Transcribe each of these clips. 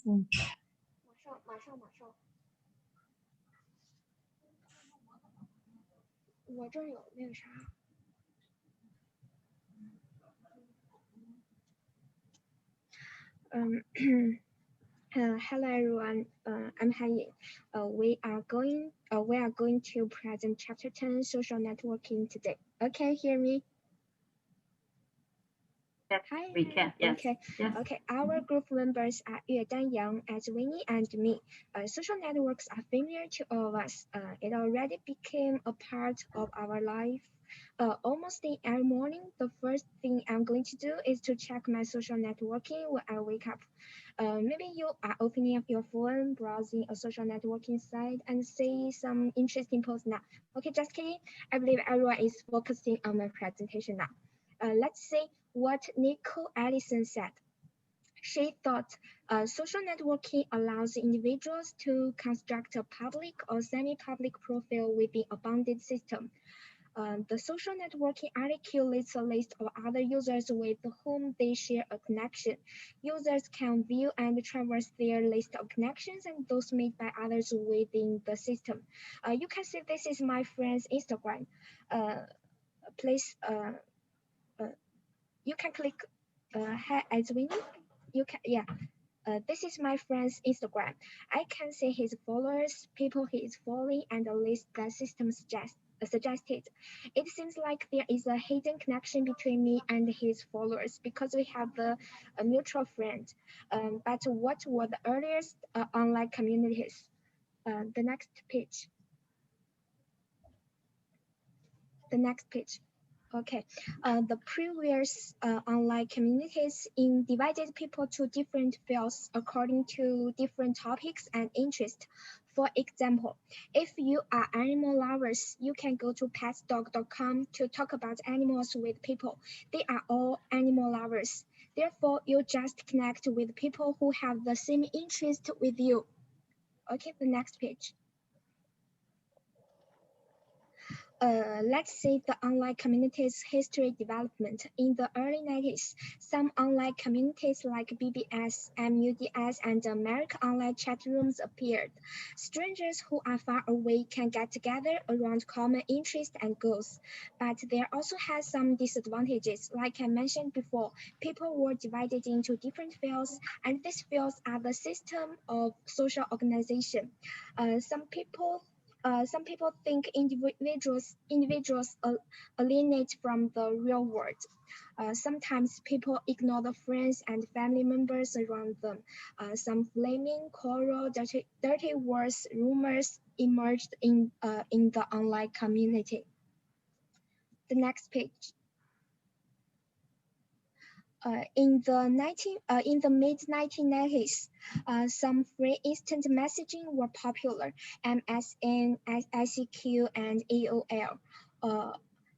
马上，我这儿有那个啥。Hello everyone. I'm Han. We are going to present chapter 10 social networking today. Okay, hear me? Yes, Hi. we can. Yes. Okay. Yes. Okay. Our group members are Yue Danyang, as Winnie and me. Social networks are familiar to all of us. It already became a part of our life. Almost every morning, the first thing I'm going to do is to check my social networking when I wake up. Maybe you are opening up your phone, browsing a social networking site, and see some interesting posts now. Okay, just kidding. I believe everyone is focusing on my presentation now. Let's see what Nicole Allison said. She thought social networking allows individuals to construct a public or semi-public profile within a bounded system. The social networking articulates a list of other users with whom they share a connection. Users can view and traverse their list of connections and those made by others within the system. You can see this is my friend's Instagram. Please, you can click as Winnie. You can, yeah. This is my friend's Instagram. I can see his followers, people he is following, and a list that system suggested. It seems like there is a hidden connection between me and his followers because we have a mutual friend. But what were the earliest online communities? The next page. The next page. Okay, the previous online communities divided people to different fields according to different topics and interests. For example, if you are animal lovers, you can go to petdog.com to talk about animals with people. They are all animal lovers. Therefore, you just connect with people who have the same interest with you. Okay, the next page. Let's see the online community's history development. In the early 90s, some online communities like BBS, MUDS, and American online chat rooms appeared. Strangers who are far away can get together around common interests and goals. But there also has some disadvantages. Like I mentioned before, people were divided into different fields, and these fields are the system of social organization. Some people think individuals alienate from the real world. Sometimes people ignore the friends and family members around them. Some flaming, quarrel, dirty words, rumors emerged in the online community. The next page. In the mid 1990s, some free instant messaging were popular: MSN, ICQ, and AOL.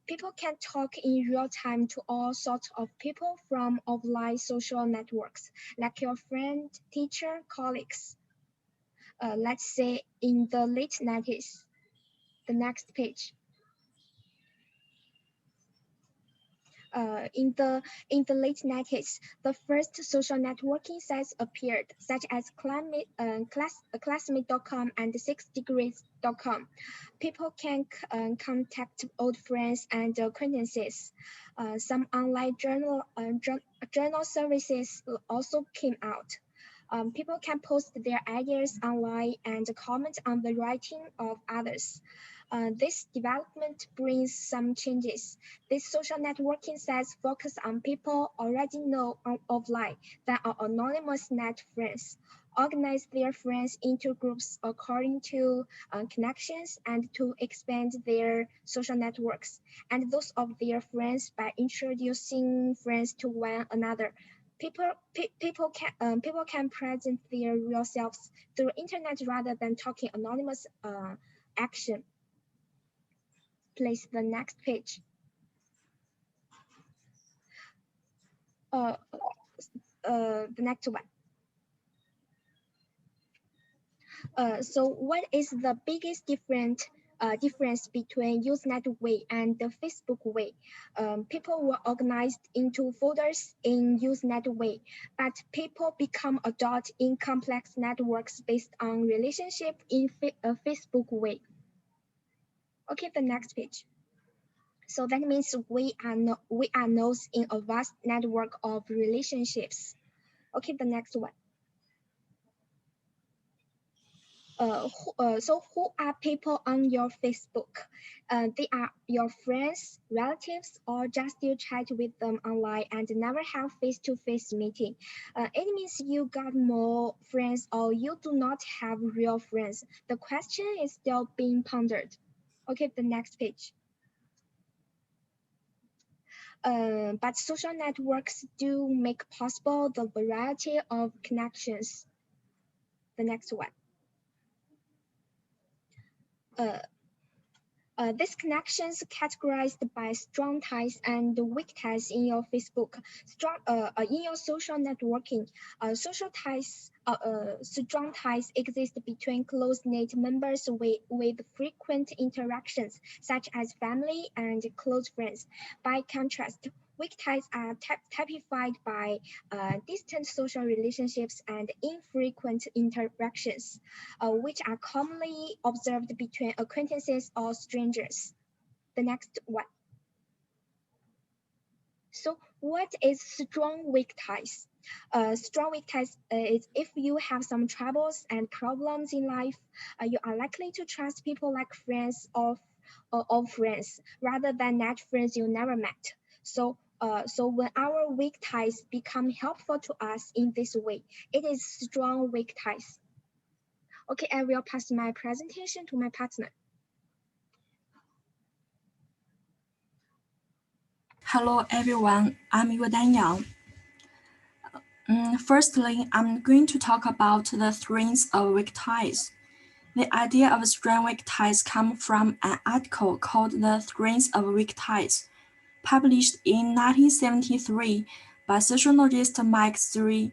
People can talk in real time to all sorts of people from offline social networks, like your friend, teacher, colleagues. Let's say in the late 90s. The next page. In the late 90s, the first social networking sites appeared, such as classmate.com and 6degrees.com. People can contact old friends and acquaintances. Some online journal services also came out. People can post their ideas online and comment on the writing of others. This development brings some changes. These social networking sites focus on people already know offline that are anonymous net friends, organize their friends into groups according to connections and to expand their social networks, and those of their friends by introducing friends to one another. People can present their real selves through internet rather than talking anonymous action. Place the next page. The next one. So what is the biggest difference difference between Usenet way and the Facebook way. People were organized into folders in Usenet way, but people become adult in complex networks based on relationship in Facebook way. Okay, the next page. So that means we are nodes in a vast network of relationships. Okay, the next one. So who are people on your Facebook? They are your friends, relatives, or just you chat with them online and never have face-to-face meeting. It means you got more friends or you do not have real friends. The question is still being pondered. Okay, the next page. But social networks do make possible the variety of connections. The next one. These connections categorized by strong ties and weak ties in your Facebook, in your social networking. Strong ties exist between close-knit members with frequent interactions, such as family and close friends. By contrast, weak ties are typified by distant social relationships and infrequent interactions, which are commonly observed between acquaintances or strangers. The next one. So what is strong weak ties? Strong weak ties is if you have some troubles and problems in life, you are likely to trust people like friends or friends rather than net friends you never met. So when our weak ties become helpful to us in this way, it is strong weak ties. Okay, I will pass my presentation to my partner. Hello everyone, I'm Yudan Yang. Firstly, I'm going to talk about the strengths of weak ties. The idea of strong weak ties comes from an article called The Strengths of Weak Ties, published in 1973 by sociologist Mike 3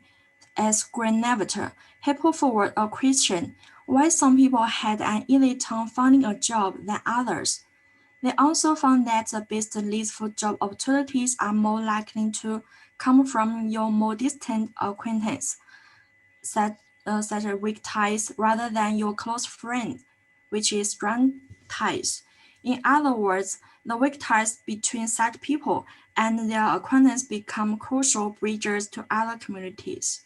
as Greenevater. He put forward a question: why some people had an easier time finding a job than others. They also found that the best leads for job opportunities are more likely to come from your more distant acquaintance, such as weak ties, rather than your close friend, which is strong ties. In other words, the weak ties between such people and their acquaintance become crucial bridges to other communities.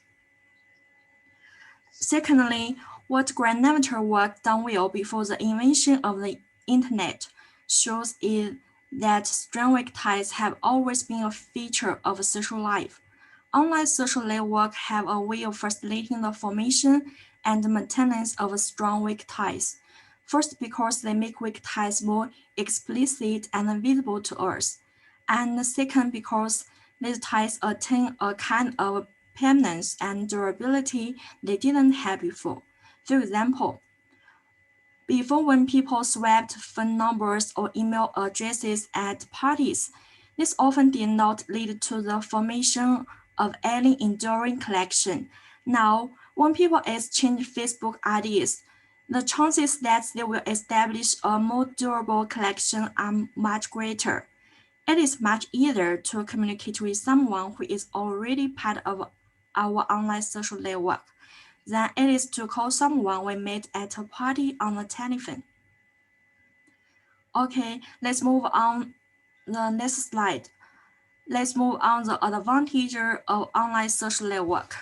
Secondly, what grandmother work done well before the invention of the Internet shows is that strong ties have always been a feature of social life. Online social networks have a way of facilitating the formation and maintenance of strong weak ties. First, because they make weak ties more explicit and visible to us, and second, because these ties attain a kind of permanence and durability they didn't have before. For example, before, when people swapped phone numbers or email addresses at parties, this often did not lead to the formation of any enduring connection. Now, when people exchange Facebook IDs, the chances that they will establish a more durable connection are much greater. It is much easier to communicate with someone who is already part of our online social network than it is to call someone we met at a party on the telephone. Okay, let's move on the next slide. Let's move on the advantage of online social network.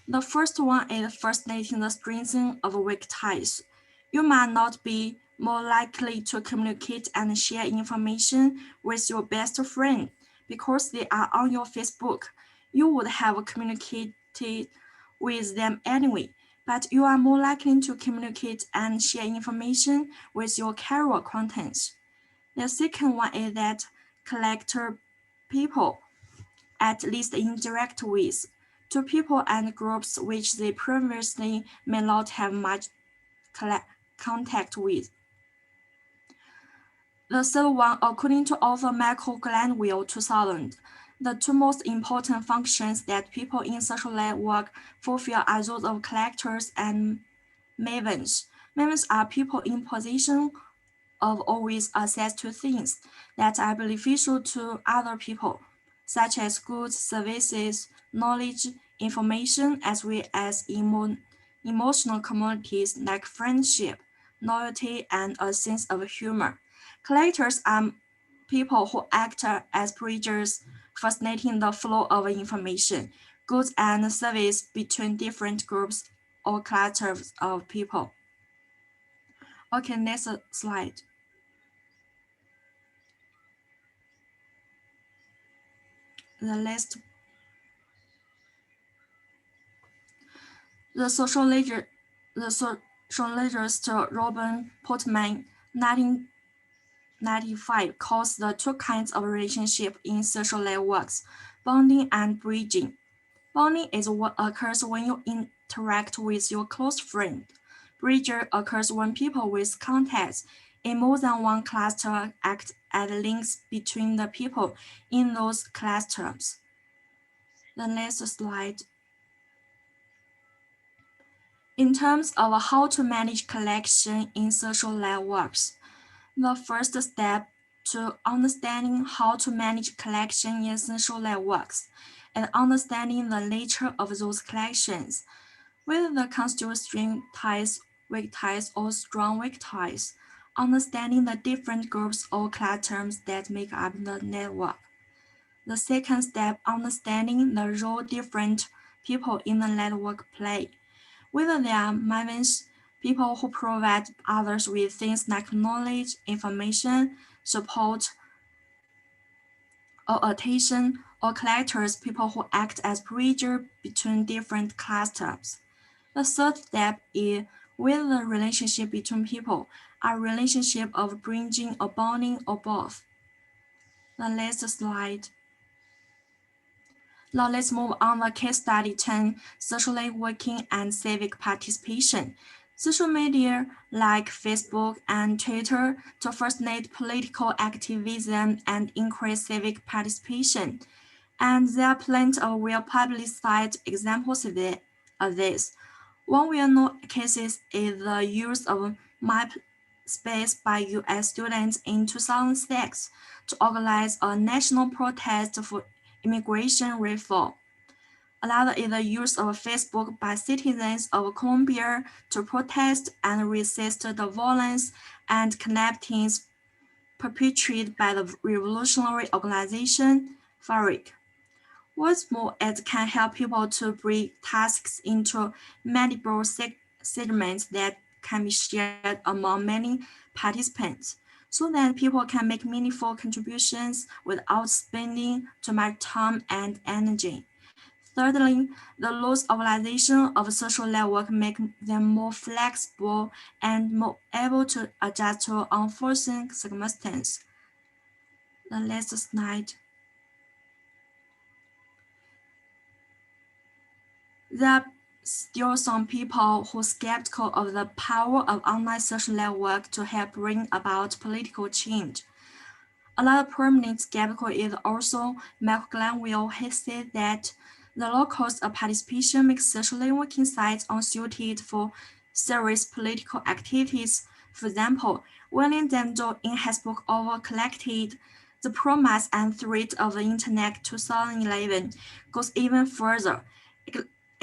The first one is facilitating the strengthening of weak ties. You might not be more likely to communicate and share information with your best friend because they are on your Facebook. You would have communicated with them anyway, but you are more likely to communicate and share information with your casual acquaintance. The second one is that collector people, at least in direct ways, to people and groups which they previously may not have much contact with. The third one, according to author Michael Gladwell 2000, the two most important functions that people in social network fulfill are those of collectors and mavens. Mavens are people in position of always access to things that are beneficial to other people, such as goods, services, knowledge, information, as well as emotional commodities like friendship, loyalty, and a sense of humor. Collectors are people who act as bridges, facilitating the flow of information, goods, and service between different groups or clusters of people. Okay, next slide. The last, the sociologist, the sociologist Robin Portman, 1995, calls the two kinds of relationship in social networks, bonding and bridging. Bonding is what occurs when you interact with your close friend. Bridger occurs when people with contacts in more than one cluster act as links between the people in those clusters. The next slide. In terms of how to manage collection in social networks, the first step to understanding how to manage collection in social networks and understanding the nature of those collections, whether they constitute string ties, weak ties, or strong weak ties, understanding the different groups or clusters that make up the network. The second step, understanding the role different people in the network play, whether they are migrants, people who provide others with things like knowledge, information, support, or attention, or collectors, people who act as bridges between different clusters. The third step is whether the relationship between people are relationship of bridging or bonding or both. The next slide. Now let's move on the case study 10, social networking and civic participation. Social media like Facebook and Twitter to facilitate political activism and increase civic participation. And there are plenty of well-publicized examples of this. One well-known case is the use of MySpace by US students in 2006 to organize a national protest for immigration reform. Another is the use of Facebook by citizens of Colombia to protest and resist the violence and kidnappings perpetrated by the revolutionary organization FARC. What's more, it can help people to break tasks into manageable segments that can be shared among many participants, so that people can make meaningful contributions without spending too much time and energy. Thirdly, the loose organization of social networks make them more flexible and more able to adjust to unforeseen circumstances. The last slide. There are still some people who are skeptical of the power of online social networks to help bring about political change. Another prominent skeptical is also Michael Glanville. He said that the low cost of participation makes social networking sites unsuited for serious political activities. For example, William Dando in his book Over Collected, The Promise and Threat of the Internet 2011 goes even further,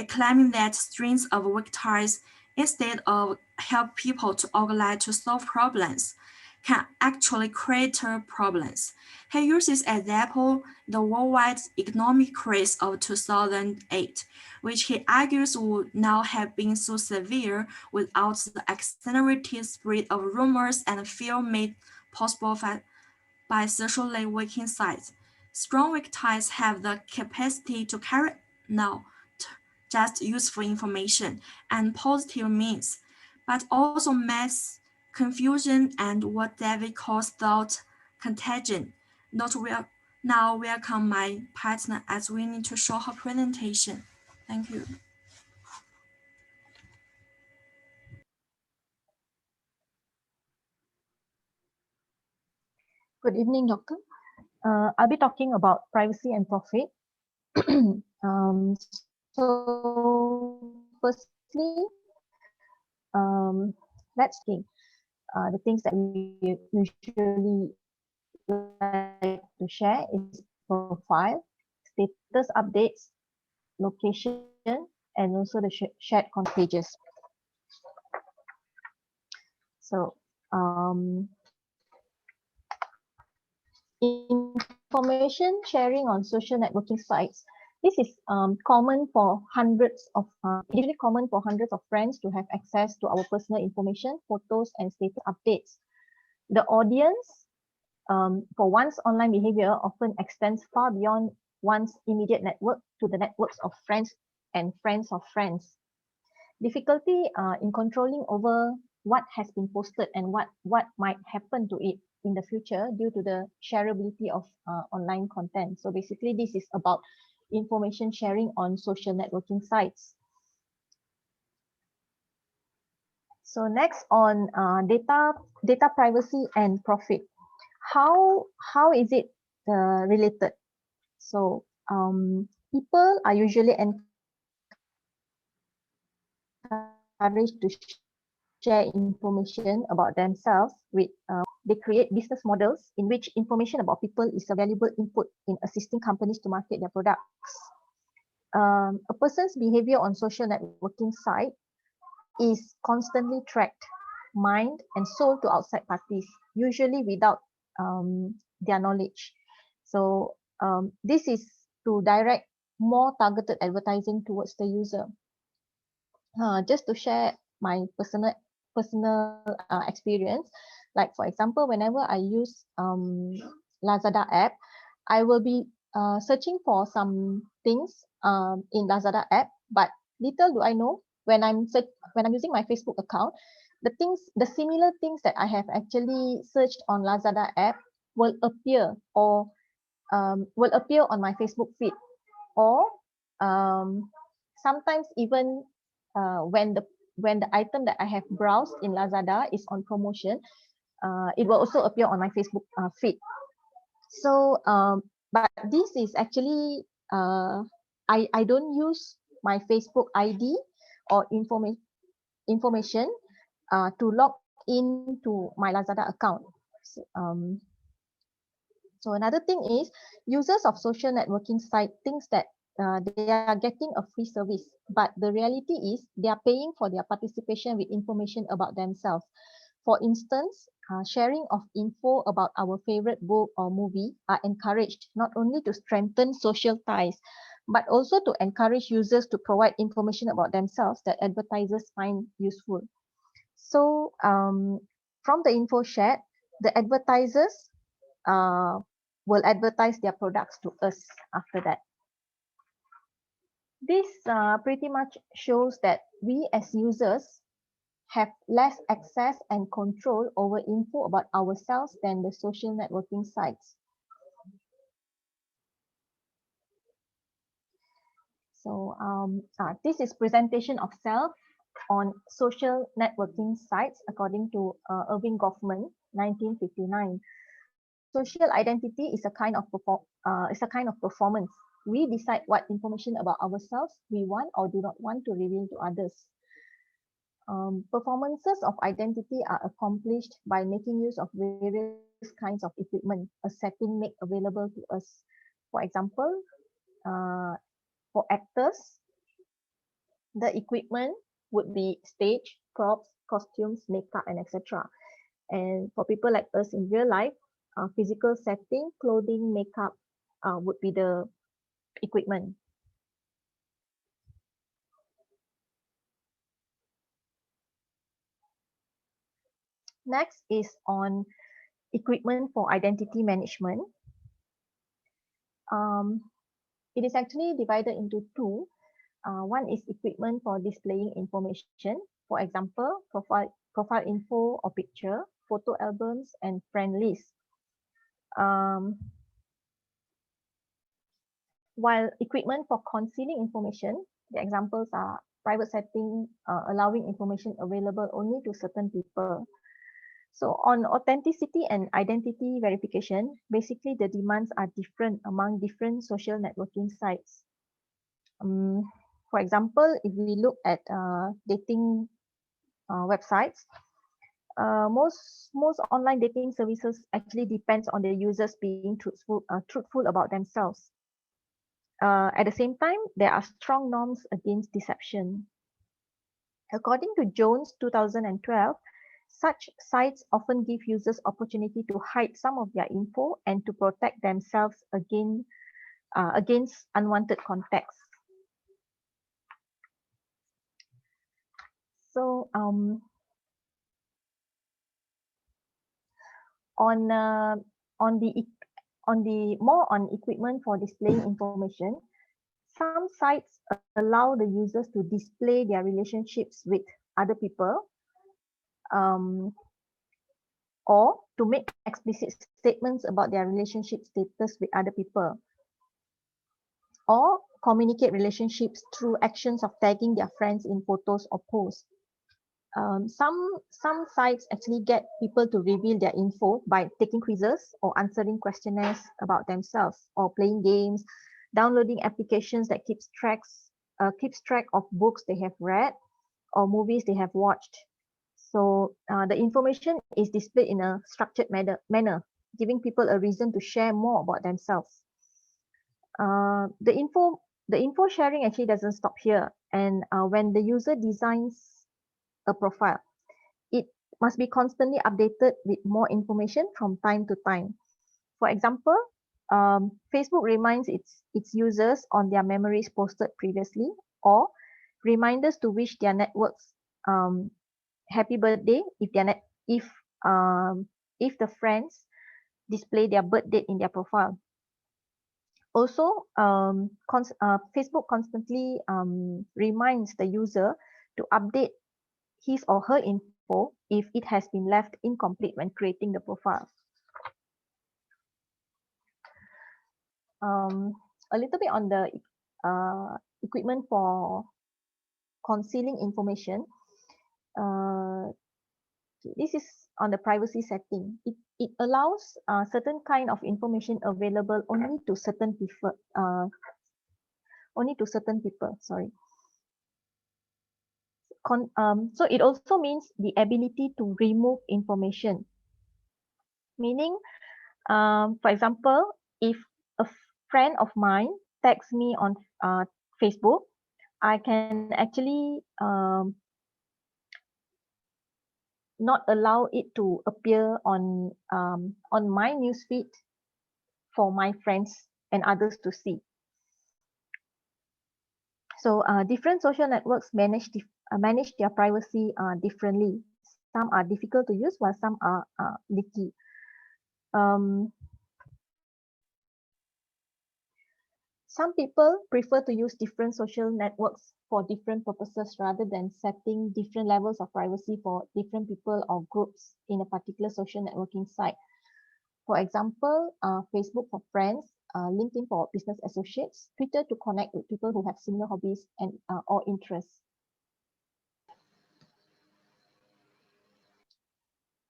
claiming that strings of weak ties, instead of help people to organize to solve problems, can actually create problems. He uses as example the worldwide economic crisis of 2008, which he argues would not have been so severe without the accelerated spread of rumors and fear made possible by social networking sites. Strong weak ties have the capacity to carry not just useful information and positive means, but also mass confusion and what David calls thought contagion. Now welcome my partner as we need to show her presentation. Thank you. Good evening, Doctor. I'll be talking about privacy and profit. So, firstly, let's begin. the things that we usually like to share is profile, status updates, location, and also the shared content pages. So information sharing on social networking sites. This is common for hundreds of usually common for hundreds of friends to have access to our personal information, photos, and status updates. The audience for one's online behavior often extends far beyond one's immediate network to the networks of friends and friends of friends. Difficulty in controlling over what has been posted and what might happen to it in the future due to the shareability of online content. So basically, this is about information sharing on social networking sites. So next on data privacy and profit. How is it related? So people are usually encouraged to share information about themselves with they create business models in which information about people is a valuable input in assisting companies to market their products. A person's behavior on social networking site is constantly tracked, mined, and sold to outside parties, usually without their knowledge. So this is to direct more targeted advertising towards the user. Just to share my personal experience, like for example, whenever I use Lazada app, I will be searching for some things in Lazada app, but little do I know when I'm using my Facebook account, the similar things that I have actually searched on Lazada app will appear or will appear on my Facebook feed, or sometimes even when the item that I have browsed in Lazada is on promotion, it will also appear on my Facebook feed. So but this is actually I don't use my Facebook ID or information to log into my Lazada account. So, so another thing is users of social networking site thinks that they are getting a free service, but the reality is they are paying for their participation with information about themselves. For instance, sharing of info about our favorite book or movie are encouraged not only to strengthen social ties, but also to encourage users to provide information about themselves that advertisers find useful. So from the info shared, the advertisers uh, will advertise their products to us after that. This pretty much shows that we as users have less access and control over info about ourselves than the social networking sites. So this is presentation of self on social networking sites according to Irving Goffman, 1959. Social identity is a kind of performance. We decide what information about ourselves we want or do not want to reveal to others. Performances of identity are accomplished by making use of various kinds of equipment a setting make available to us. For example, uh, for actors, the equipment would be stage, props, costumes, makeup, and etc. And for people like us in real life, physical setting, clothing, makeup would be the equipment. Next is on equipment for identity management. Um, it is actually divided into two. One is equipment for displaying information, for example, profile info or picture, photo albums, and friend lists. Um, while equipment for concealing information, the examples are private setting, allowing information available only to certain people. So on authenticity and identity verification, basically the demands are different among different social networking sites. For example, if we look at dating websites, Most online dating services actually depends on the users being truthful about themselves. At the same time, there are strong norms against deception. According to Jones 2012, such sites often give users opportunity to hide some of their info and to protect themselves against unwanted contacts. So on uh, on the on the more on equipment for displaying information, some sites allow the users to display their relationships with other people, um, or to make explicit statements about their relationship status with other people, or communicate relationships through actions of tagging their friends in photos or posts. Some sites actually get people to reveal their info by taking quizzes or answering questionnaires about themselves, or playing games, downloading applications that keeps track of books they have read or movies they have watched. So the information is displayed in a structured manner, giving people a reason to share more about themselves. Uh, the info the info sharing actually doesn't stop here, and when the user designs a profile, it must be constantly updated with more information from time to time. For example, Facebook reminds its users on their memories posted previously, or reminders to wish their networks um, happy birthday um, if the friends display their birth date in their profile. Also, Facebook constantly reminds the user to update his or her info if it has been left incomplete when creating the profile. Um, a little bit on the equipment for concealing information. Uh, this is on the privacy setting. It allows certain kind of information available only to certain people. Sorry. So it also means the ability to remove information. Meaning, for example, if a friend of mine tags me on Facebook, I can actually not allow it to appear on my newsfeed for my friends and others to see. So different social networks manage their privacy differently. Some are difficult to use, while some are leaky. Um, some people prefer to use different social networks for different purposes rather than setting different levels of privacy for different people or groups in a particular social networking site. For example, Facebook for friends, LinkedIn for business associates, Twitter to connect with people who have similar hobbies and or interests.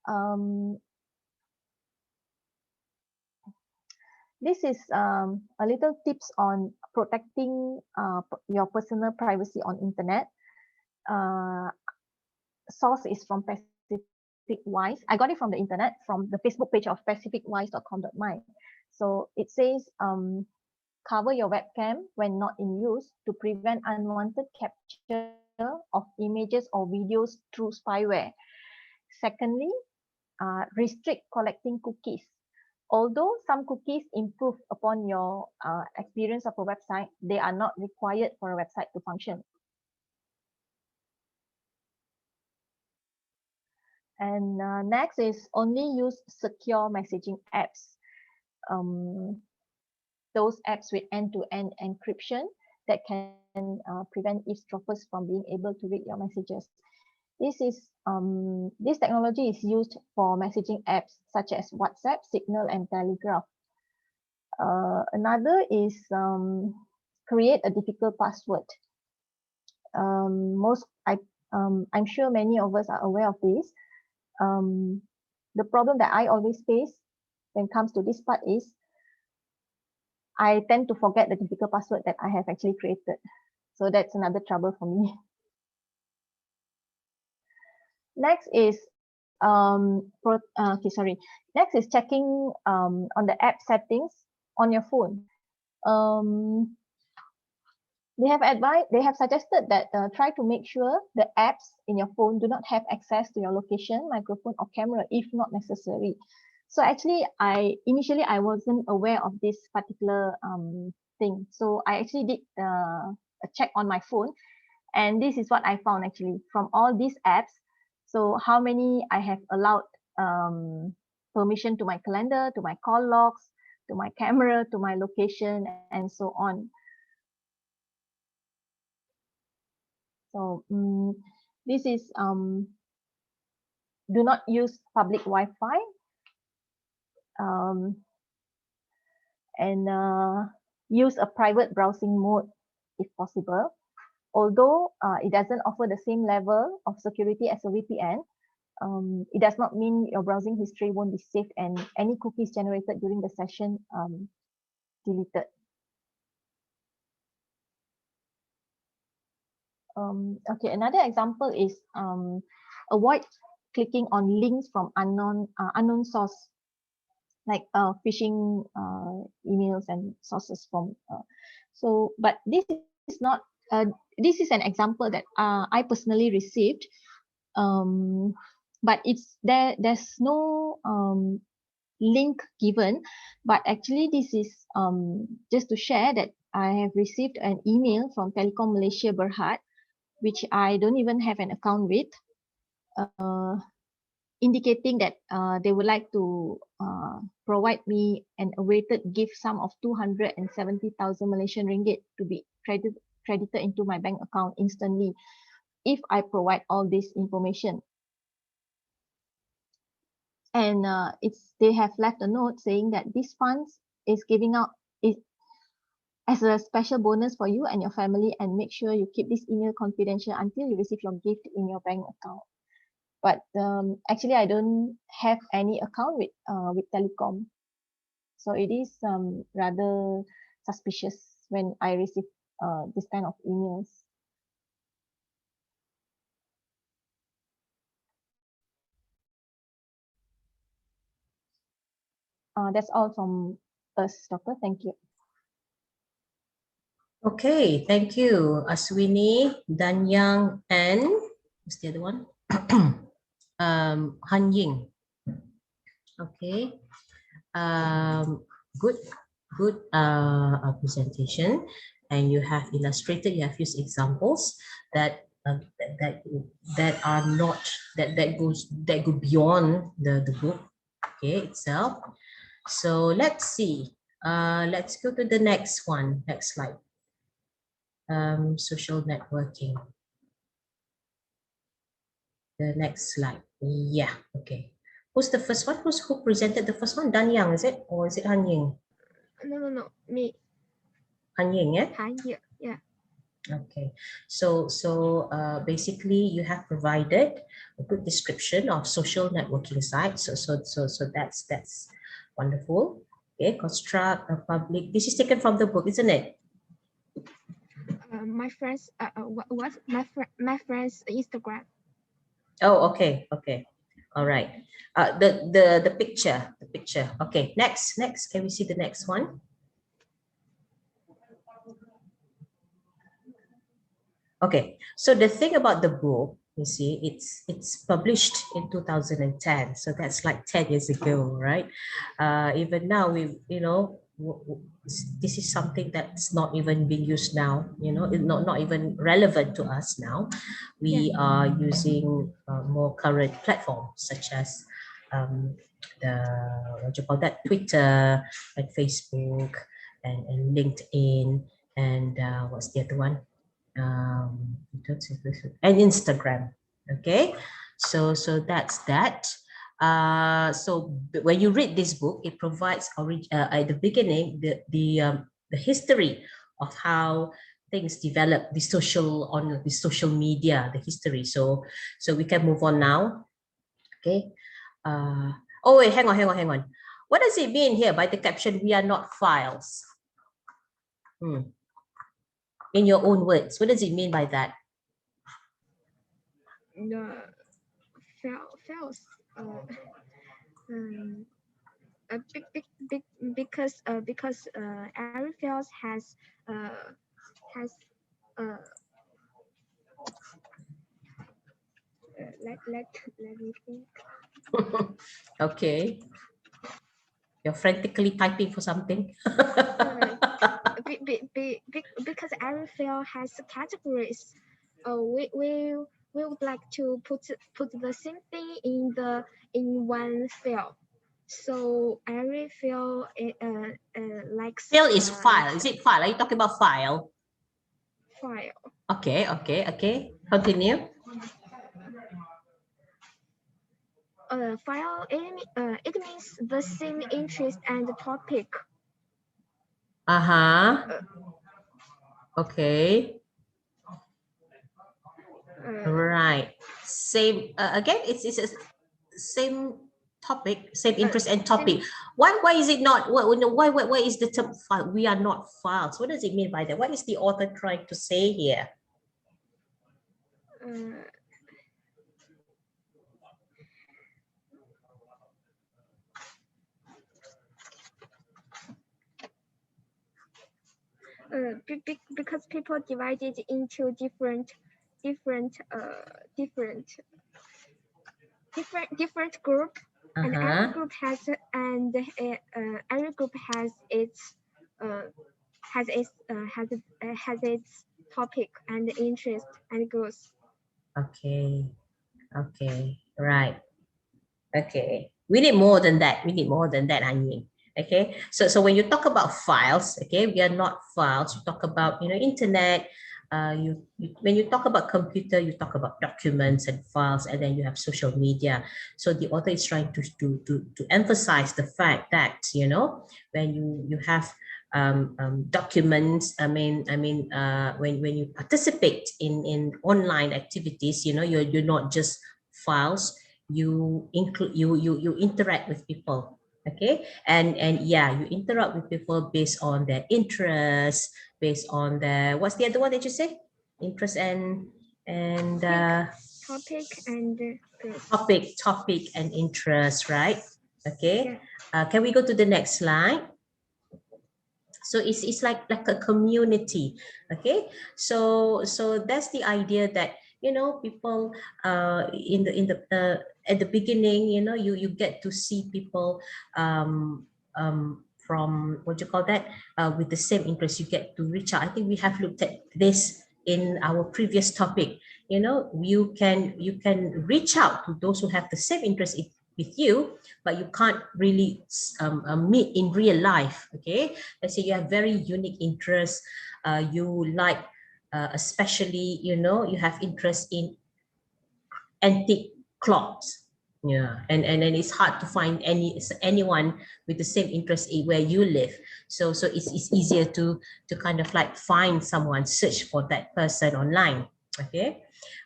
Um, this is a little tips on protecting your personal privacy on internet. Uh, Source is from Pacific Wise. I got it from the internet, from the Facebook page of pacificwise.com.my. So it says, cover your webcam when not in use to prevent unwanted capture of images or videos through spyware. Secondly, restrict collecting cookies. Although some cookies improve upon your experience of a website, they are not required for a website to function. And next is only use secure messaging apps. Those apps with end-to-end encryption that can prevent eavesdroppers from being able to read your messages. This technology is used for messaging apps such as WhatsApp, Signal, and Telegraph. Another is create a difficult password. I'm sure many of us are aware of this. The problem that I always face when it comes to this part is I tend to forget the difficult password that I have actually created. So that's another trouble for me. Next is Okay, sorry. Next is checking on the app settings on your phone. Um, they have suggested that try to make sure the apps in your phone do not have access to your location, microphone, or camera if not necessary. So actually, initially I wasn't aware of this particular thing. So I actually did a check on my phone, and this is what I found actually from all these apps. So how many I have allowed permission to my calendar, to my call logs, to my camera, to my location, and so on. So this is do not use public Wi-Fi, um, and use a private browsing mode if possible. Although it doesn't offer the same level of security as a VPN, it does not mean your browsing history won't be saved and any cookies generated during the session deleted. Okay, another example is avoid clicking on links from unknown source, like phishing emails and sources from. But this is not. This is an example that I personally received, but there's no link given, but actually this is just to share that I have received an email from Telekom Malaysia Berhad, which I don't even have an account with, indicating that they would like to provide me an awaited gift sum of 270,000 Malaysian ringgit to be credited into my bank account instantly if I provide all this information. And they have left a note saying that these funds is giving out is as a special bonus for you and your family, and make sure you keep this email confidential until you receive your gift in your bank account. But actually I don't have any account with Telecom, so it is rather suspicious when I receive this kind of emails. That's all from us, Doctor. Thank you. Okay, thank you, Aswini, Danyang, and what's the other one? Han Ying. Okay, good presentation, and you have illustrated, you have used examples that that are not that go beyond the book, okay, itself. So let's see. Let's go to the next one. Next slide. Social networking. The next slide. Yeah. Okay. Who's the first one? Who presented the first one? Danyang, is it, or is it Han Ying? No, me. Han Ying, yeah. Han Ying, yeah. Okay, so basically you have provided a good description of social networking sites. So that's wonderful. Okay, construct a public. This is taken from the book, isn't it? My friend's what my friend's Instagram. Oh, okay, all right. The picture. Okay, next. Can we see the next one? Okay, so the thing about the book, you see, it's published in 2010, so that's like 10 years ago, right? Even now, this is something that's not even being used now, it's not even relevant to us now. We are using more current platforms such as the, what do you call that, Twitter and Facebook and LinkedIn and what's the other one? And Instagram. Okay, so that's that. So when you read this book, it provides at the beginning the history of how things develop, the social media, the history. So we can move on now. Okay. Oh wait, hang on. What does it mean here by the caption, "We are not files"? In your own words, what does it mean by that? The fails. Um, because every field has let me think. Okay. You're frantically typing for something. Because every field has categories. We would like to put the same thing in one field. So every field likes Field is file. likes Is it file? Are you talking about file? file. Okay, okay, okay. Continue. File it means the same interest and topic. Uh-huh. Okay. Right. Same again, it's a same topic, same interest and topic. Why is it not why is the term file? We are not files. What does it mean by that? What is the author trying to say here? Because people divided into different group, and every group has every group has its topic and interest and goals. Okay. Okay. Right. Okay. We need more than that. We need more than that, I mean. Okay. So when you talk about files, okay, we are not files. You talk about, internet. When you talk about computer, you talk about documents and files, and then you have social media. So the author is trying to emphasize the fact that, when you have documents, when you participate in online activities, you're not just files. You include you interact with people, okay, and yeah, you interact with people based on their interests, based on their, what's the other one that you say, interest and topic and topic and interest, right? Okay. yeah. Can we go to the next slide? So it's like a community. Okay, so that's the idea that, people in the at the beginning, you get to see people from, what you call that, with the same interest. You get to reach out. I think we have looked at this in our previous topic. You can reach out to those who have the same interest with you, but you can't really meet in real life. Okay, let's say you have very unique interests. You like, especially, you have interest in antique clocks. Yeah, and then it's hard to find anyone with the same interest where you live. So it's easier to kind of like find someone, search for that person online. Okay,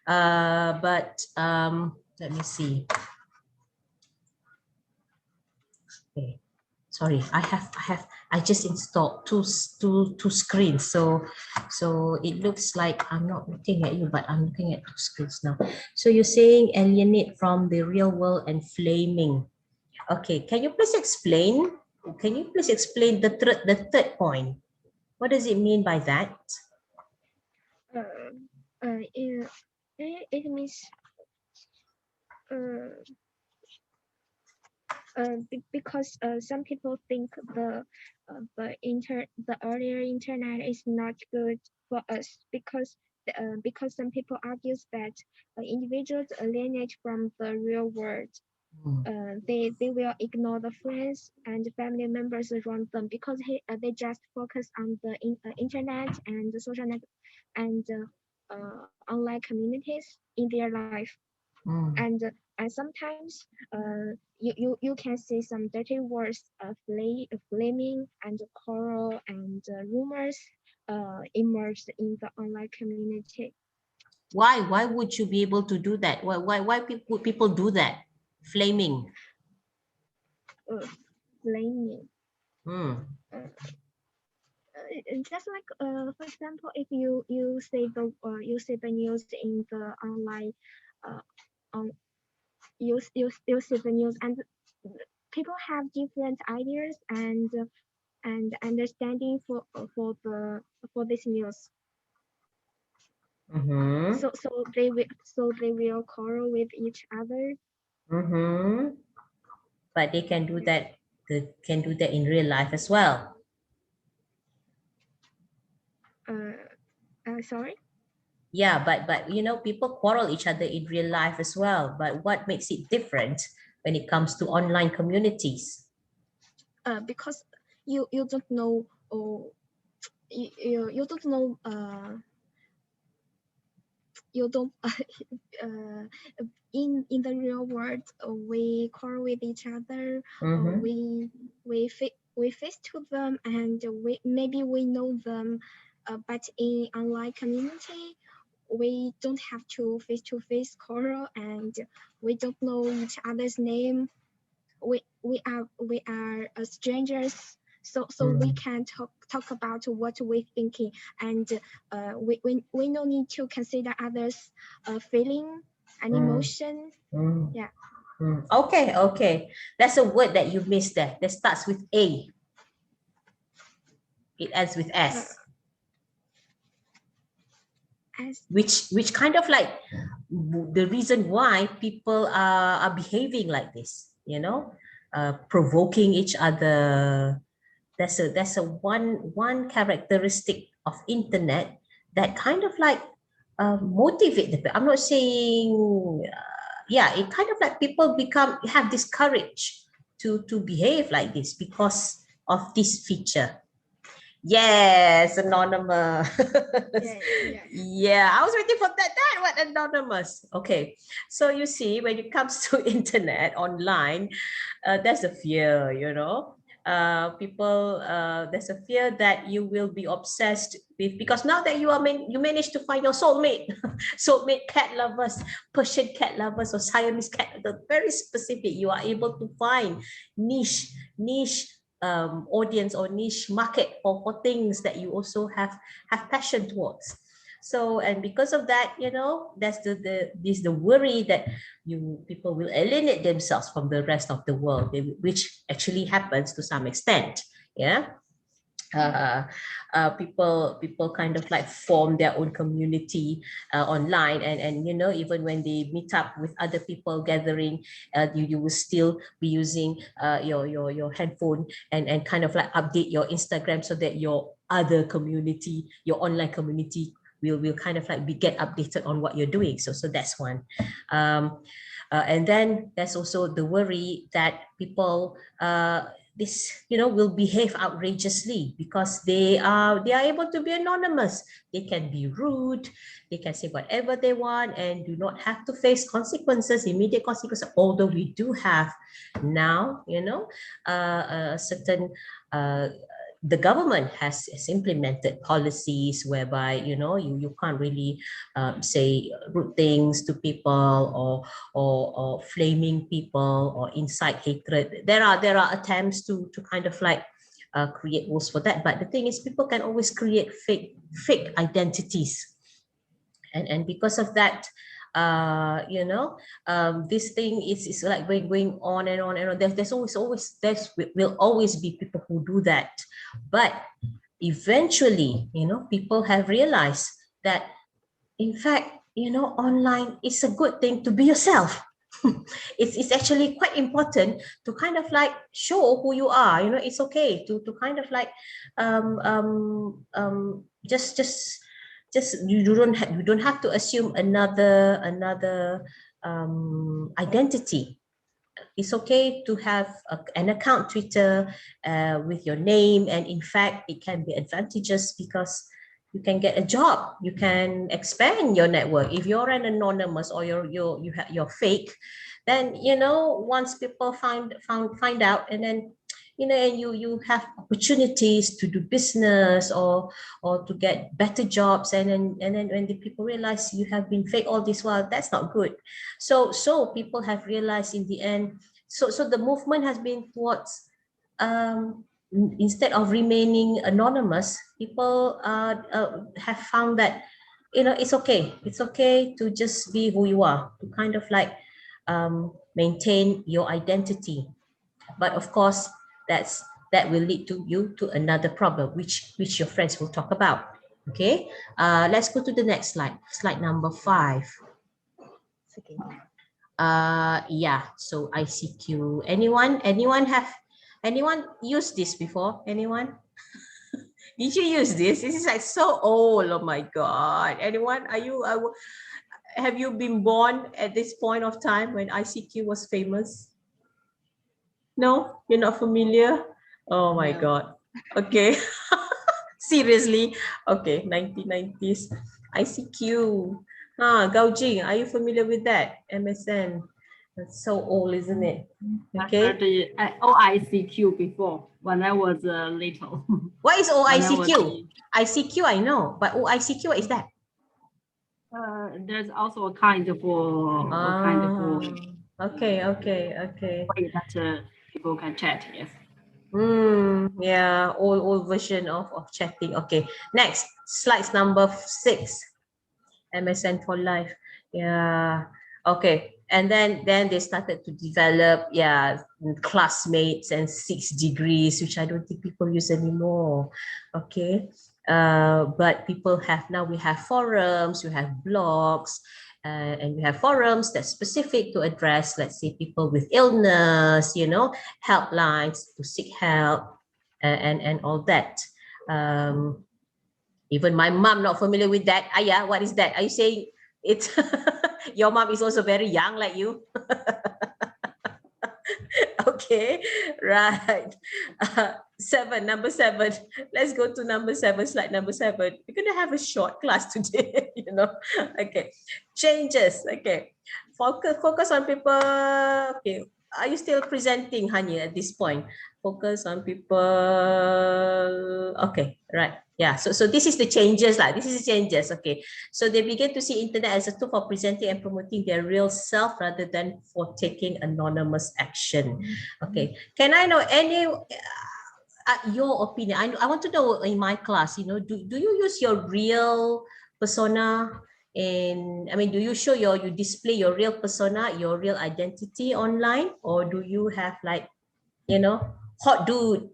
but let me see. Okay. Sorry, I just installed two screens, so it looks like I'm not looking at you, but I'm looking at two screens now. So you're saying alienate from the real world and flaming. Okay, can you please explain? Can you please explain the third point? What does it mean by that? It means because some people think the earlier internet is not good for us because some people argues that individuals alienate from the real world. They will ignore the friends and family members around them because they just focus on the internet and the social net and online communities in their life. And sometimes you can see some dirty words, flaming and quarrel and rumors emerged in the online community. Why would you be able to do that? Why would people do that? Flaming. Flaming. Hmm. Just like for example, if you see the news in the online uh, on you see the news, and people have different ideas and understanding for this news. Mm-hmm. So they will quarrel with each other. Mm-hmm. But they can do that. They can do that in real life as well. Sorry. Yeah, but you know, people quarrel each other in real life as well. But what makes it different when it comes to online communities? Because you don't know, or you don't know, you don't uh, in the real world, we quarrel with each other, Mm-hmm. we face to them, and maybe we know them, but in online community we don't have to face quarrel, and we don't know each other's name. We are strangers, so we can talk about what we're thinking, and we no need to consider others feeling and emotion. Mm. Yeah. Okay, okay. That's a word that you missed there. That starts with A. It ends with S. As Which kind of like the reason why people are behaving like this, you know, provoking each other. That's a one characteristic of internet that kind of like motivate the. I'm not saying, yeah, it kind of like people have this courage to behave like this because of this feature. Yes, anonymous. yeah. Yeah, I was waiting for that. That what anonymous. Okay, so you see, when it comes to internet online, there's a fear, you know. People, there's a fear that you will be obsessed with, because now that you managed to find your soulmate, soulmate cat lovers, Persian cat lovers, or Siamese cat, the very specific. You are able to find niche audience or niche market for things that you also have passion towards. So, and because of that, you know, that's the worry that people will alienate themselves from the rest of the world, which actually happens to some extent. Yeah. uh, people kind of like form their own community online, and you know, even when they meet up with other people gathering, you will still be using your headphone and kind of like update your Instagram so that your other community, your online community, will kind of like get updated on what you're doing. So that's one. um, and then there's also the worry that people this, you know, will behave outrageously because they are able to be anonymous. They can be rude, they can say whatever they want and do not have to face consequences, immediate consequences, although we do have now, you know, a certain the government has implemented policies whereby, you know, you can't really say rude things to people, or flaming people, or incite hatred. There are attempts to kind of like create rules for that. But the thing is, people can always create fake identities, and because of that, you know, this thing is like going on and on and on. There's always will always be people who do that. But eventually, you know, people have realized that, in fact, you know, online is a good thing to be yourself. It's actually quite important to kind of like show who you are. You know, it's okay to kind of like just you don't have to assume another identity. It's okay to have an account Twitter with your name, and in fact it can be advantageous because you can get a job, you can expand your network. If you're an anonymous, or you're fake, then, you know, once people find out, and then, you know, and you have opportunities to do business, or to get better jobs, and then when the people realize you have been fake all this while, that's not good. So people have realized in the end. So the movement has been towards, instead of remaining anonymous, people have found that, you know, it's okay to just be who you are, to kind of like maintain your identity. But of course, that will lead to you to another problem, which your friends will talk about. Okay, let's go to the next slide. Slide number 5. Yeah. So ICQ. Anyone use this before? Anyone? Did you use this? This is like so old. Oh my God. Anyone? Have you been born at this point of time when ICQ was famous? No, you're not familiar? Oh my God. Okay. Seriously? Okay, 1990s. ICQ. Gao Jing, are you familiar with that? MSN. That's so old, isn't it? Okay. I heard the OICQ before when I was little. What is When I OICQ? was, ICQ I know, but OICQ, what is that? there's also a kind of Okay. way that people can chat. Yes. Yeah, old version of chatting. Okay, next, slides number 6. MSN for life. Yeah. Okay. And then they started to develop, classmates and 6 degrees, which I don't think people use anymore. Okay. But we have forums, we have blogs, and we have forums that's specific to address, let's say, people with illness, helplines to seek help, and all that. Even my mom not familiar with that. Ayah, what is that? Are you saying it's your mom is also very young like you? Okay, right. Number 7. Let's go to number 7, slide number 7. We're going to have a short class today, Okay, changes. Okay, focus on people. Okay, are you still presenting, Hani, at this point? Focus on people. Okay, right. Yeah, so this is the changes. Okay. So they begin to see internet as a tool for presenting and promoting their real self rather than for taking anonymous action. Okay. Can I know your opinion? I want to know in my class, do you use your real persona do you display your real persona, your real identity online, or do you have like, hot dude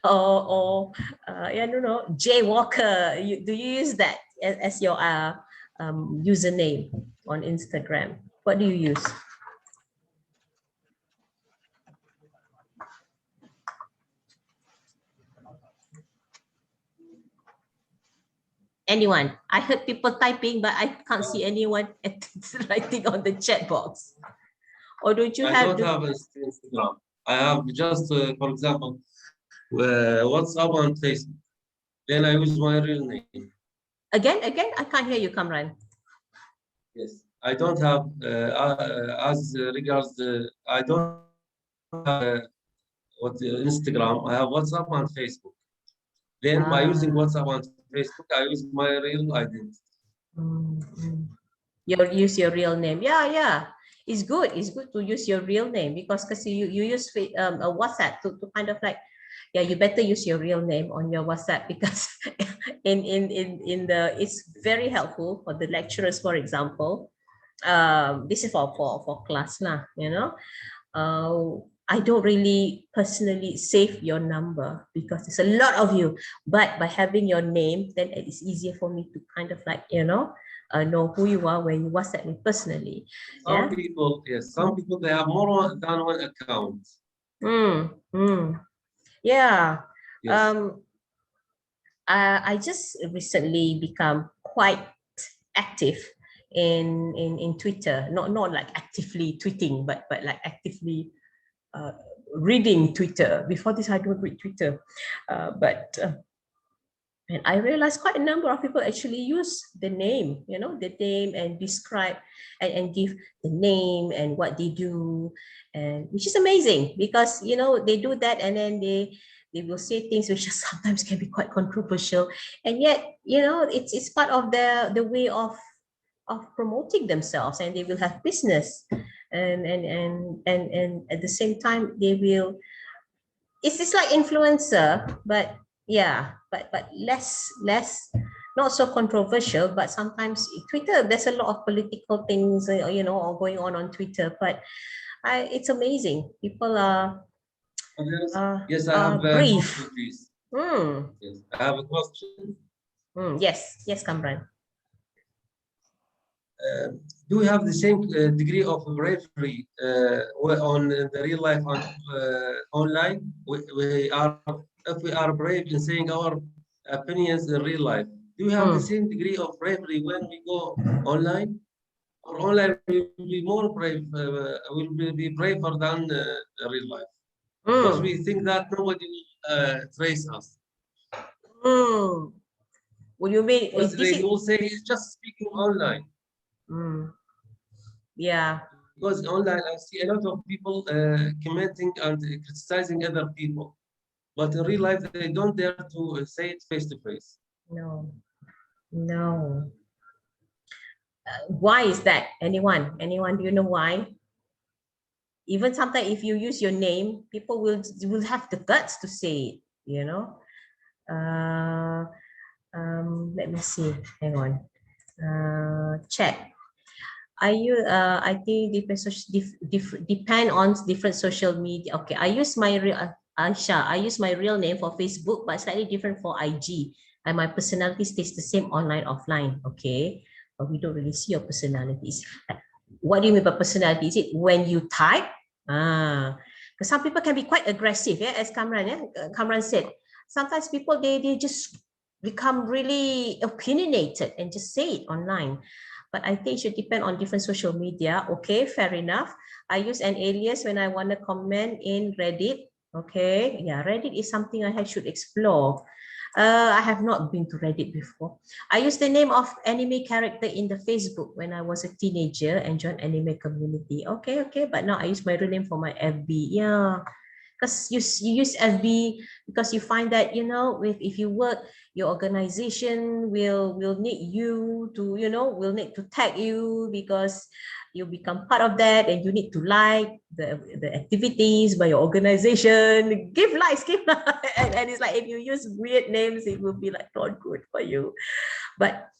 or I don't know, Jay Walker? Do you use that as your username on Instagram? What do you use? Anyone? I heard people typing, but I can't see anyone writing on the chat box. Or don't you have? I don't have Instagram. I have just, for example, WhatsApp and Facebook. Then I use my real name. Again, I can't hear you, Kamran. Yes, I don't have, as regards I don't have Instagram. I have WhatsApp and Facebook. Then by using WhatsApp and Facebook, I use my real identity. You use your real name. Yeah. It's good to use your real name because you use a WhatsApp to kind of like, you better use your real name on your WhatsApp because it's very helpful for the lecturers, for example. This is for class lah, I don't really personally save your number because there's a lot of you, but by having your name, then it is easier for me to kind of like, know who you are when you WhatsApp me personally. Some people they have more than one account. Yeah. Yes. I just recently become quite active in Twitter, not like actively tweeting, but like actively reading Twitter. Before this, I don't read Twitter, but and I realized quite a number of people actually use the name, the name and describe and give the name and what they do, and which is amazing because they do that and then they will say things which sometimes can be quite controversial, and yet it's part of the way of promoting themselves, and they will have business, and at the same time they will. It's like influencer, but yeah, but less not so controversial, but sometimes Twitter, there's a lot of political things, going on Twitter, but it's amazing. People are Yes, I have a brave. question, please. Mm. Yes, I have a question. Yes, Kamran. Do we have the same degree of bravery on the real life and online? If we are brave in saying our opinions in real life, do we have the same degree of bravery when we go online? Or online will be more brave, will be braver than real life, because we think that nobody will trace us. What do you mean? Because they will say he's just speaking online. Yeah. Because online I see a lot of people commenting and criticizing other people, but in real life they don't dare to say it face to face. No. Why is that? Anyone? Do you know why? Even sometimes if you use your name, people will have the guts to say it, let me see. Hang on. Chat. I think depend on different social media. Okay, I use my real Aisha. I use my real name for Facebook, but slightly different for IG. And my personality stays the same online, offline. Okay, but we don't really see your personalities. What do you mean by personality? Is it when you type? Because some people can be quite aggressive. Yeah, as Kamran said. Sometimes people they just become really opinionated and just say it online. But I think it should depend on different social media. Okay, fair enough. I use an alias when I want to comment in Reddit. Okay, yeah, Reddit is something I should explore. I have not been to Reddit before. I used the name of anime character in the Facebook when I was a teenager and joined anime community. Okay, but now I use my real name for my FB. Yeah, because you use FB because you find that if you work, your organization will need you to will need to tag you because you become part of that and you need to like the activities by your organization. Give likes. And it's like if you use weird names, it will be like not good for you. But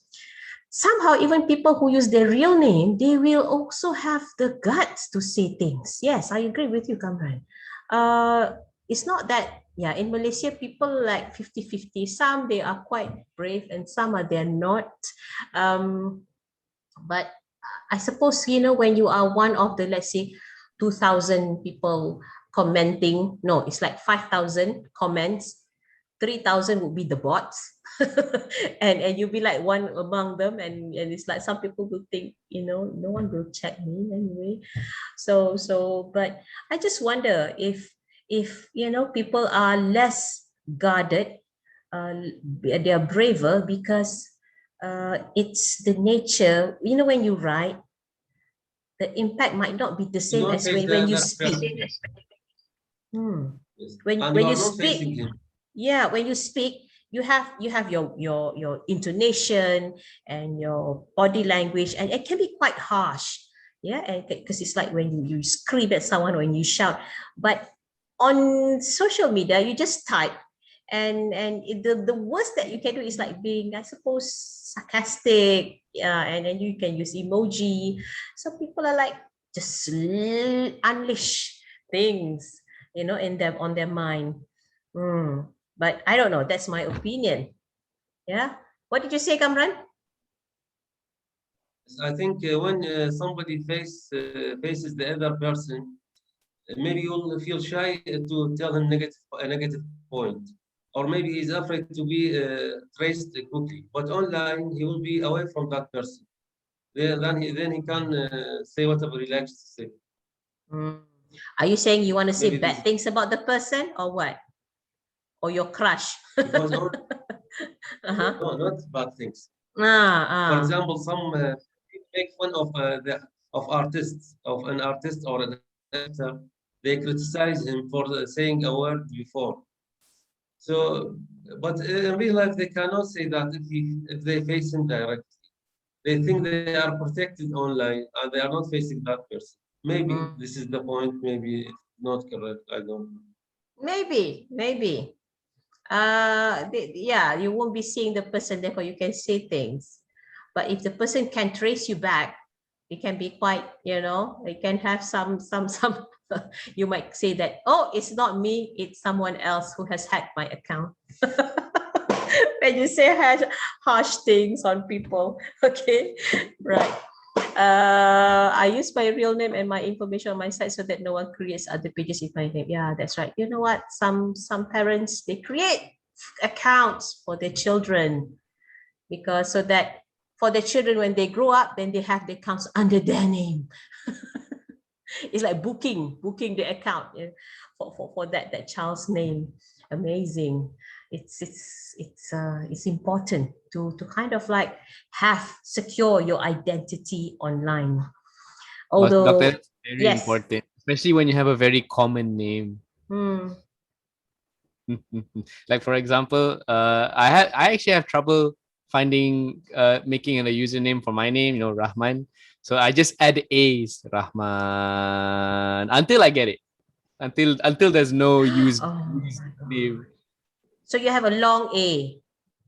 somehow even people who use their real name, they will also have the guts to say things. Yes, I agree with you, Kamran. It's not that, yeah, in Malaysia, people like 50-50. Some, they are quite brave and some are they're not. But I suppose, when you are one of the, let's say, 2,000 people commenting, no, it's like 5,000 comments, 3,000 would be the bots. and you'll be like one among them. And it's like some people will think, no one will check me anyway. But I just wonder if people are less guarded, they are braver because it's the nature. When you write, the impact might not be the You same don't as face when you that speak. Yes. When And you you are not facing speak, him. yeah, when you speak, you have your intonation and your body language, and it can be quite harsh. Yeah, and because it's like when you scream at someone, when you shout. But on social media, you just type, and the worst that you can do is like being, I suppose, sarcastic. Yeah, and then you can use emoji. So people are like just unleash things, in them on their mind. But I don't know. That's my opinion. Yeah. What did you say, Kamran? I think when somebody faces the other person, maybe you'll feel shy to tell him a negative point, or maybe he's afraid to be traced quickly. But online, he will be away from that person. Then he can say whatever he likes to say. Are you saying you want to say Maybe bad things about the person or what? Or your crush? because Uh-huh. no, not bad things. For Ah. example, some people make fun of an artist or an actor. They criticize him for saying a word before. So, but in real life, they cannot say that if they face him directly. They think they are protected online and they are not facing that person. Maybe this is the point. Maybe it's not correct. I don't know. Maybe. yeah, you won't be seeing the person, therefore you can say things. But if the person can trace you back, it can be quite, it can have some you might say that, oh, it's not me, it's someone else who has hacked my account. When you say harsh things on people, okay, right. I use my real name and my information on my site so that no one creates other pages with my name. Yeah, that's right. You know what? Some parents, they create accounts for their children because so that for the children when they grow up, then they have the accounts under their name. It's like booking the account, for that child's name. Amazing. It's important to kind of like have secure your identity online. Although, Doctor, very yes. important, especially when you have a very common name. Hmm. Like for example, I actually have trouble finding making a username for my name, Rahman. So I just add A's, Rahman, until I get it. Until there's no Oh use my God. name. So you have a long A,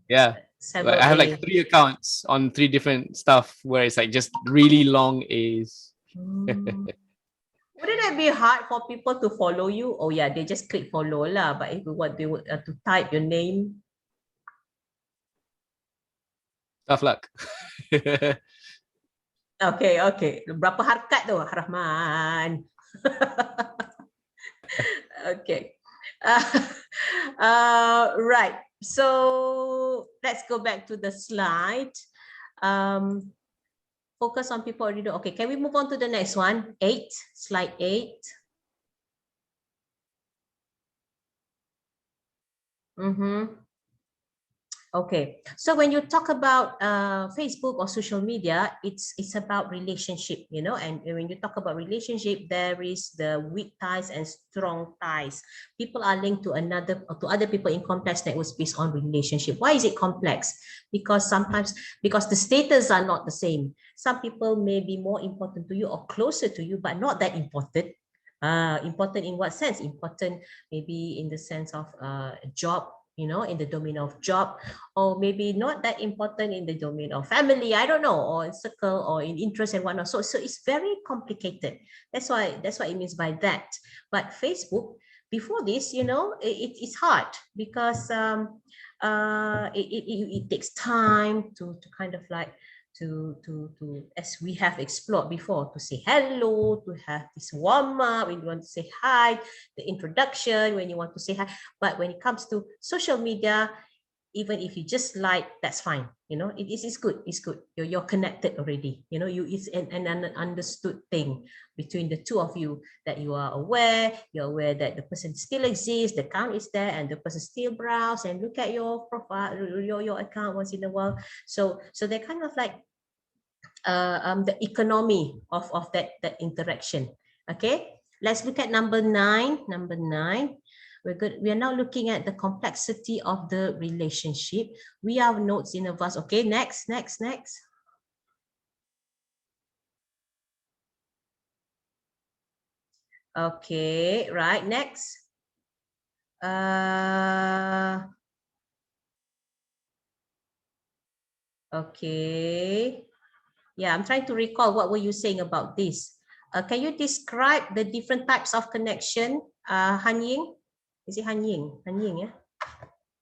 Yeah. Like several I have A. like 3 accounts on 3 different stuff where it's like just really long A's. Hmm. Wouldn't it be hard for people to follow you? Oh yeah, they just click follow lah. But if you want they would to type your name. Tough luck. Okay. Berapa harkat tu, Rahman? Okay. Uh, right. So let's go back to the slide. Focus on people already know. Okay, can we move on to the next one? 8, slide 8. Okay, so when you talk about Facebook or social media, it's about relationship, and when you talk about relationship, there is the weak ties and strong ties. People are linked to other people in complex networks based on relationship. Why is it complex? Because the status are not the same. Some people may be more important to you or closer to you, but not that important. Important in what sense? Important maybe in the sense of job, in the domain of job, or maybe not that important in the domain of family, I don't know, or in circle or in interest and whatnot. So it's very complicated. That's what it means by that. But Facebook, before this, it's hard because it takes time to kind of like to as we have explored before, to say hello, to have this warm up when you want to say hi, the introduction when you want to say hi. But when it comes to social media, even if you just like, that's fine. It's good. It's good. You're connected already. It's an understood thing between the two of you, that you're aware that the person still exists, the account is there, and the person still browse and look at your profile, your account once in a while. So they're kind of like the economy of that interaction. Okay, let's look at number 9. We are now looking at the complexity of the relationship. We have notes in advance. Okay, next. Okay, right, next. Okay. Yeah, I'm trying to recall what were you saying about this. Can you describe the different types of connection? Han Ying? Is it Han Ying? Han Ying, yeah?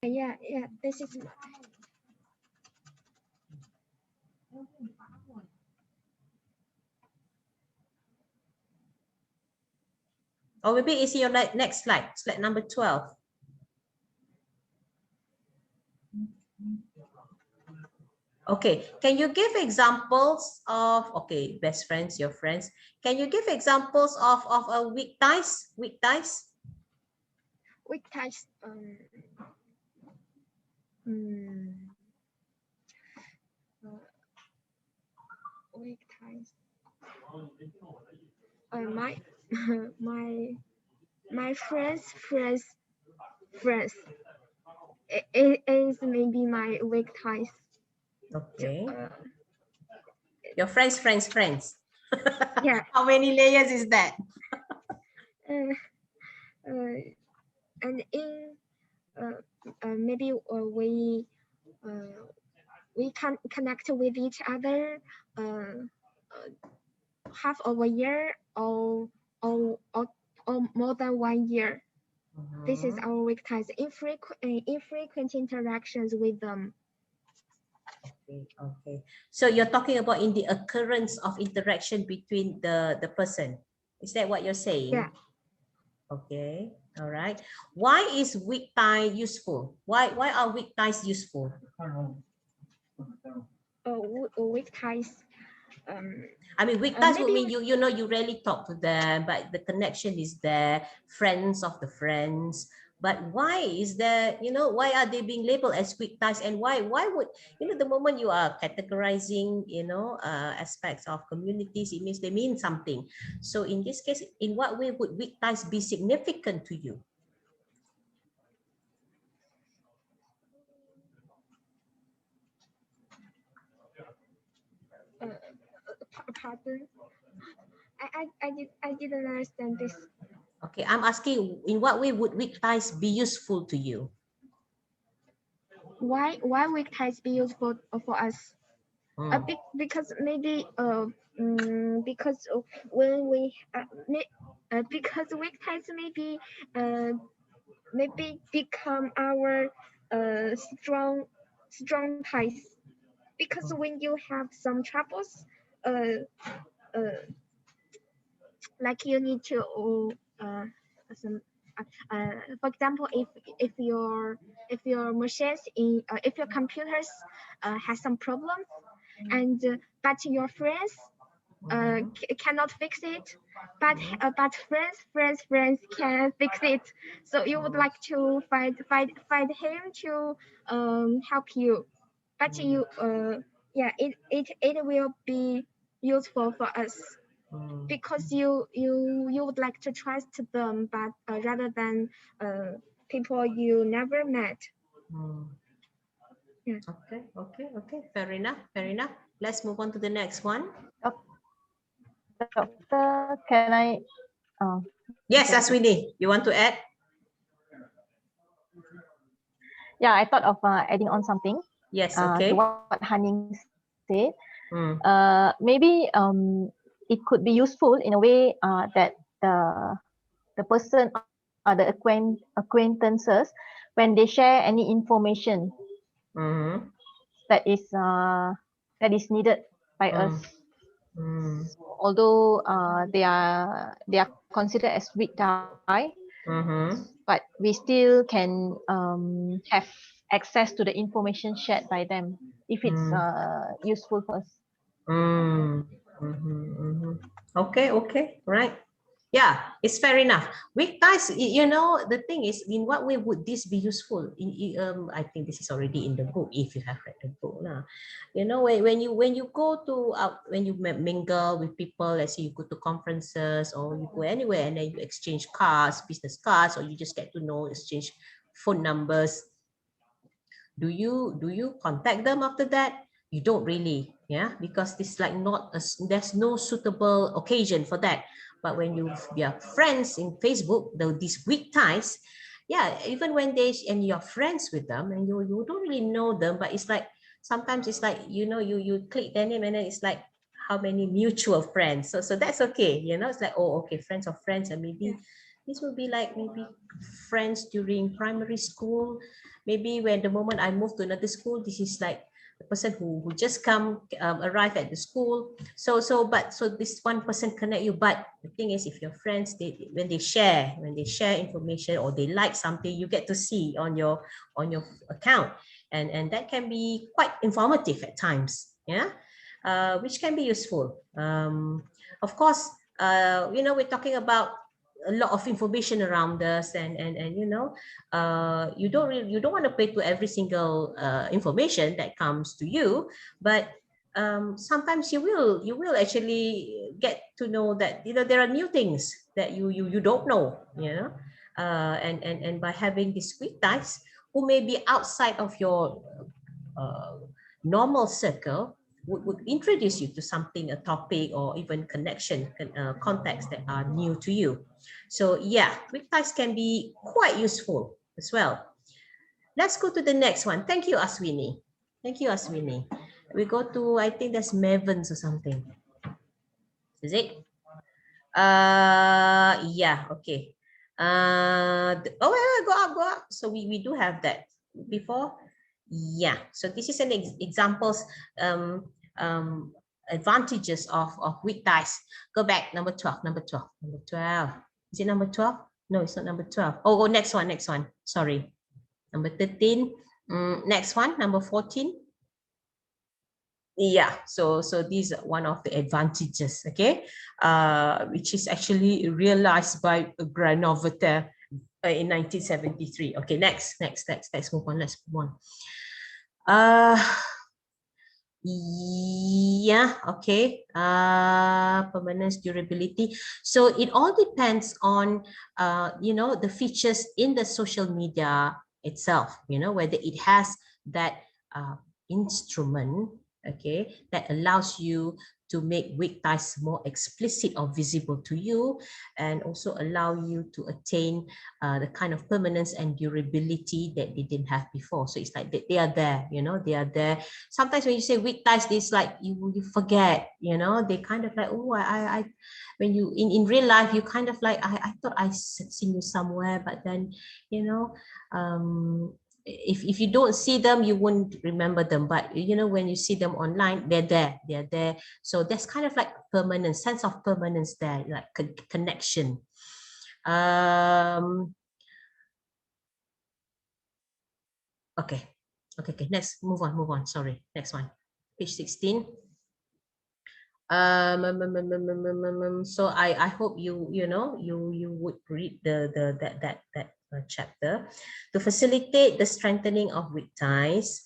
Yeah, this is Or maybe it's your next slide number 12. Okay, can you give examples of, okay, best friends, your friends. Can you give examples of a weak ties? Weak ties? weak ties. Weak ties. My my friends it is maybe my weak ties. Okay. Your friends. Yeah. How many layers is that? And maybe we can connect with each other half of a year or, or more than 1 year. This is our weak ties, infrequent interactions with them. Okay, okay. So you're talking about in the occurrence of interaction between the person. Is that what you're saying? Yeah. Okay, all right. Why is weak tie useful? Why are weak ties useful? Weak ties. I mean, weak ties would maybe mean you know you rarely talk to them, but the connection is there, friends of the friends. But why is there, you know, why are they being labeled as weak ties, and why would, you know, the moment you are categorizing, you know, aspects of communities, it means they mean something. So in this case, in what way would weak ties be significant to you? pardon. I didn't understand this. Okay, I'm asking, in what way would weak ties be useful to you? Why weak ties be useful for us? Because maybe because when we because weak ties maybe become our strong ties. Because when you have some troubles, like you need to some for example, if your machines if your computers has some problems, and but your friends cannot fix it, but friends can fix it, so you would like to find him to help you, but you yeah, it will be useful for us because you would like to trust them, but rather than people you never met. Yeah. Okay, fair enough. Let's move on to the next one. Doctor, can I? Yes, okay. Aswini, you want to add? Yeah, I thought of adding on something. Yes, To okay. what Haning said. Maybe it could be useful in a way that the person or the acquaintances, when they share any information that is needed by us, although they are considered as weak tie, but we still can have access to the information shared by them if it's useful for us. Okay, right. Yeah, it's fair enough. Weak ties, you know, the thing is, in what way would this be useful? I think this is already in the book, if you have read the book. You know, when you go to when you mingle with people, let's say you go to conferences or you go anywhere, and then you exchange cards, business cards, or you just get to know, exchange phone numbers. Do you contact them after that? You don't really, yeah, because it's like not there's no suitable occasion for that. But when you are friends in Facebook, though these weak ties, yeah, even when and you're friends with them and you don't really know them, but it's like sometimes it's like, you know, you click their name and then it's like how many mutual friends. So that's okay, you know, it's like, oh, okay, friends of friends, and maybe this will be like maybe friends during primary school. Maybe when the moment I move to another school, this is like the person who just arrive at the school. So this one person connect you. But the thing is, if your friends, when they share information or they like something, you get to see on your account, and that can be quite informative at times. Yeah, which can be useful. Of course, you know, we're talking about a lot of information around us, and you know, you don't want to pay to every single information that comes to you, but sometimes you will actually get to know that, you know, there are new things that you don't know, you know, and by having these weak ties who may be outside of your normal circle, would introduce you to something, a topic, or even connection, contexts that are new to you. So yeah, weak ties can be quite useful as well. Let's go to the next one. Thank you, Aswini. Thank you, Aswini. We go to, I think that's Mavens or something. Is it? Yeah, okay. Oh, wait, go up, go up. So we do have that before. Yeah, so this is an examples, advantages of weak ties. Go back, number 12, number 12, number 12. Is it number 12? No, it's not number 12. Oh, next one, next one. Sorry. Number 13. Next one, number 14. Yeah, so these are one of the advantages, okay, which is actually realized by Granovetter in 1973. Okay, let's move on. Let's move on. Yeah, okay. Permanence, durability. So it all depends on the features in the social media itself, whether it has that instrument, okay, that allows you to make weak ties more explicit or visible to you, and also allow you to attain the kind of permanence and durability that they didn't have before. So it's like they are there, they are there. Sometimes when you say weak ties, it's like you forget, they kind of like, oh, I when you in real life, you kind of like, I thought I seen you somewhere, but then, if you don't see them, you won't remember them. But when you see them online, they're there. So that's kind of like permanence, sense of permanence there, like connection. Okay. Next, move on. Sorry, next one, page 16. So I hope you would read that chapter. To facilitate the strengthening of weak ties,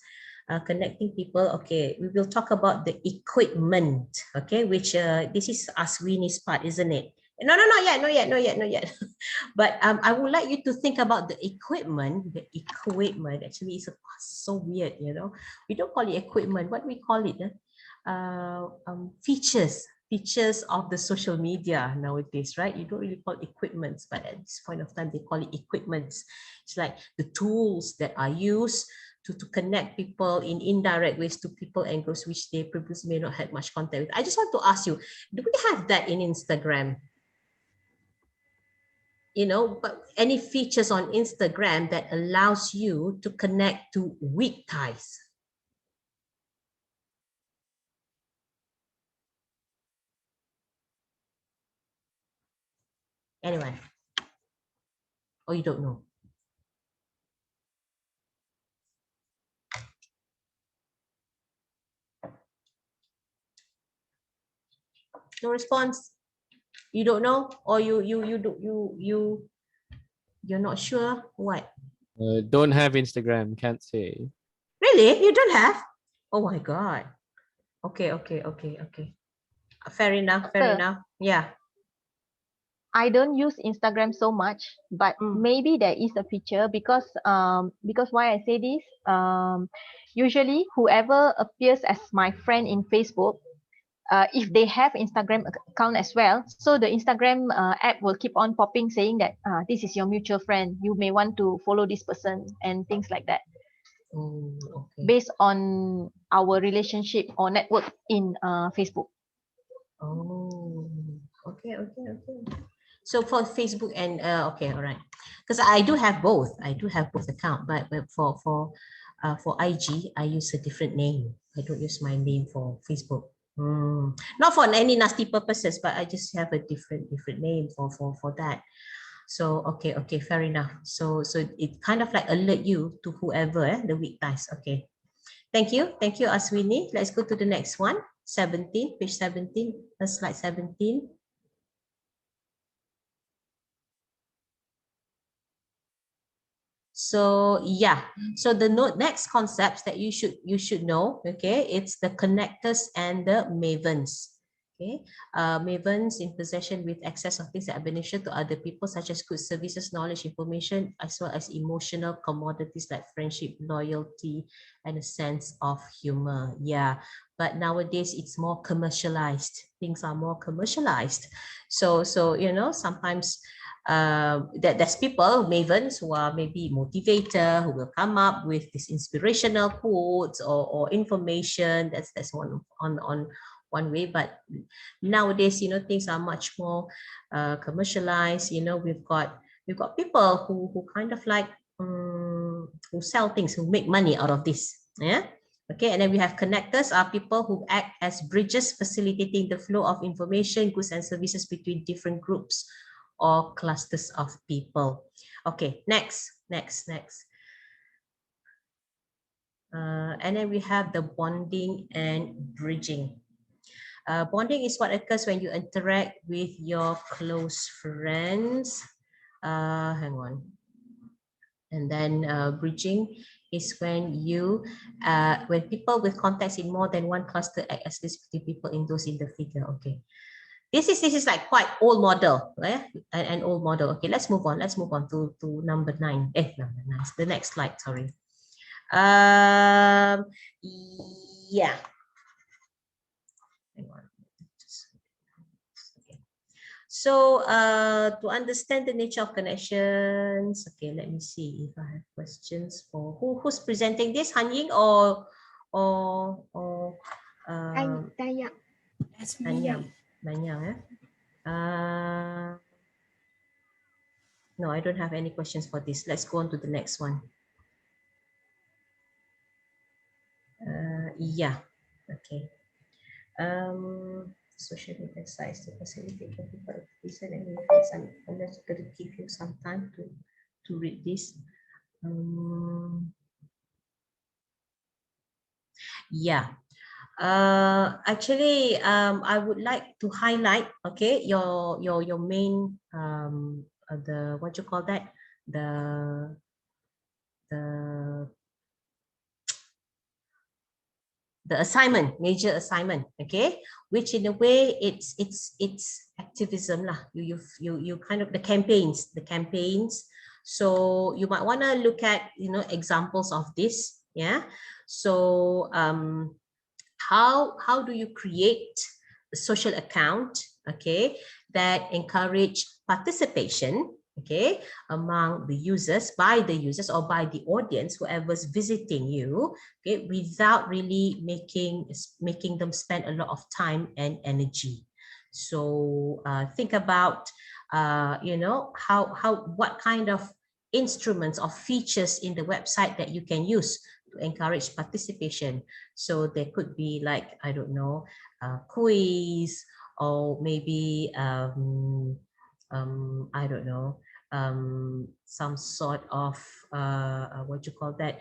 connecting people. Okay, we will talk about the equipment. Okay, which this is Aswini's part, isn't it? No, not yet. But I would like you to think about the equipment. The equipment actually is so weird. We don't call it equipment. What we call it? Features of the social media nowadays, right? You don't really call it equipments, but at this point of time, they call it equipments. It's like the tools that are used to connect people in indirect ways to people and groups which they previously may not have much contact with. I just want to ask you, do we have that in Instagram? But any features on Instagram that allows you to connect to weak ties? Anyone? Or you don't know? No response? You don't know, or you're not sure? What? Don't have Instagram, can't say. Really? You don't have? Oh my God. Okay. Fair enough. Yeah. I don't use Instagram so much, but maybe there is a feature because why I say this, usually whoever appears as my friend in Facebook, if they have Instagram account as well, so the Instagram app will keep on popping saying that this is your mutual friend, you may want to follow this person and things like that. Okay. Based on our relationship or network in Facebook. Oh, okay. So for Facebook and okay, all right, because I do have both. I do have both account, but for IG, I use a different name. I don't use my name for Facebook. Not for any nasty purposes, but I just have a different name for that. So okay, fair enough. So it kind of like alert you to whoever the weak ties. Okay, thank you, Aswini. Let's go to the next one. 17, page 17, slide 17. So yeah, so the next concepts that you should know, okay, it's the connectors and the mavens. Okay, mavens in possession with access of things that are beneficial to other people, such as goods, services, knowledge, information, as well as emotional commodities like friendship, loyalty, and a sense of humor. Yeah, but nowadays it's more commercialized. Things are more commercialized. So you know, sometimes there's people, mavens, who are maybe motivator, who will come up with this inspirational quotes or information. That's one way. But nowadays, you know, things are much more commercialized. You know, we've got people who kind of like who sell things, who make money out of this. Yeah. Okay, and then we have connectors, are people who act as bridges, facilitating the flow of information, goods, and services between different groups or clusters of people. Okay, next. And then we have the bonding and bridging. Bonding is what occurs when you interact with your close friends. Hang on. And then bridging is when when people with contacts in more than one cluster act as these people in those in the figure. Okay. This is like quite old model, an old model. Okay, let's move on. Let's move on to number 9. Number 9. The next slide. Sorry. Yeah. Hang on. Okay. So to understand the nature of connections, okay, let me see if I have questions for who's presenting this, Han Ying or Tanya. That's me. Nanyang, no, I don't have any questions for this. Let's go on to the next one. Yeah, okay. Social media sites to facilitate people activation and events. I'm just going to give you some time to read this. Yeah. Actually, I would like to highlight, okay, your main the what you call that, the assignment, major assignment, okay, which in a way it's activism lah. You kind of the campaigns. So you might want to look at, you know, examples of this. Yeah. So how do you create a social account, okay, that encourage participation, okay, among the users, by the users or by the audience, whoever's visiting you, okay, without really making them spend a lot of time and energy. So think about you know, what kind of instruments or features in the website that you can use to encourage participation. So there could be like, I don't know, quiz, or maybe I don't know, some sort of what you call that,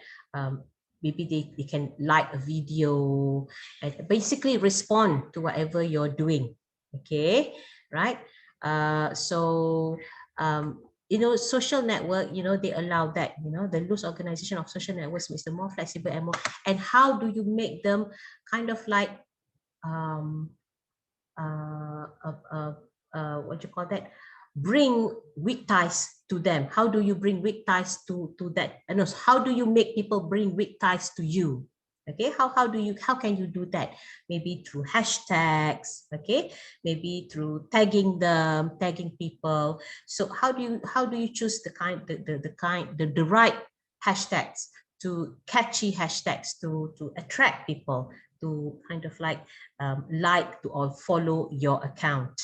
maybe they can like a video and basically respond to whatever you're doing. Okay, right? So you know, social network, you know, they allow that, you know, the loose organization of social networks makes them more flexible and more. And how do you make them kind of like what you call that, bring weak ties to them? How do you bring weak ties to that? And also, how do you make people bring weak ties to you? Okay, how can you do that? Maybe through hashtags, okay, maybe through tagging people. So how do you choose the right hashtags, to catchy hashtags to attract people to kind of like to or follow your account?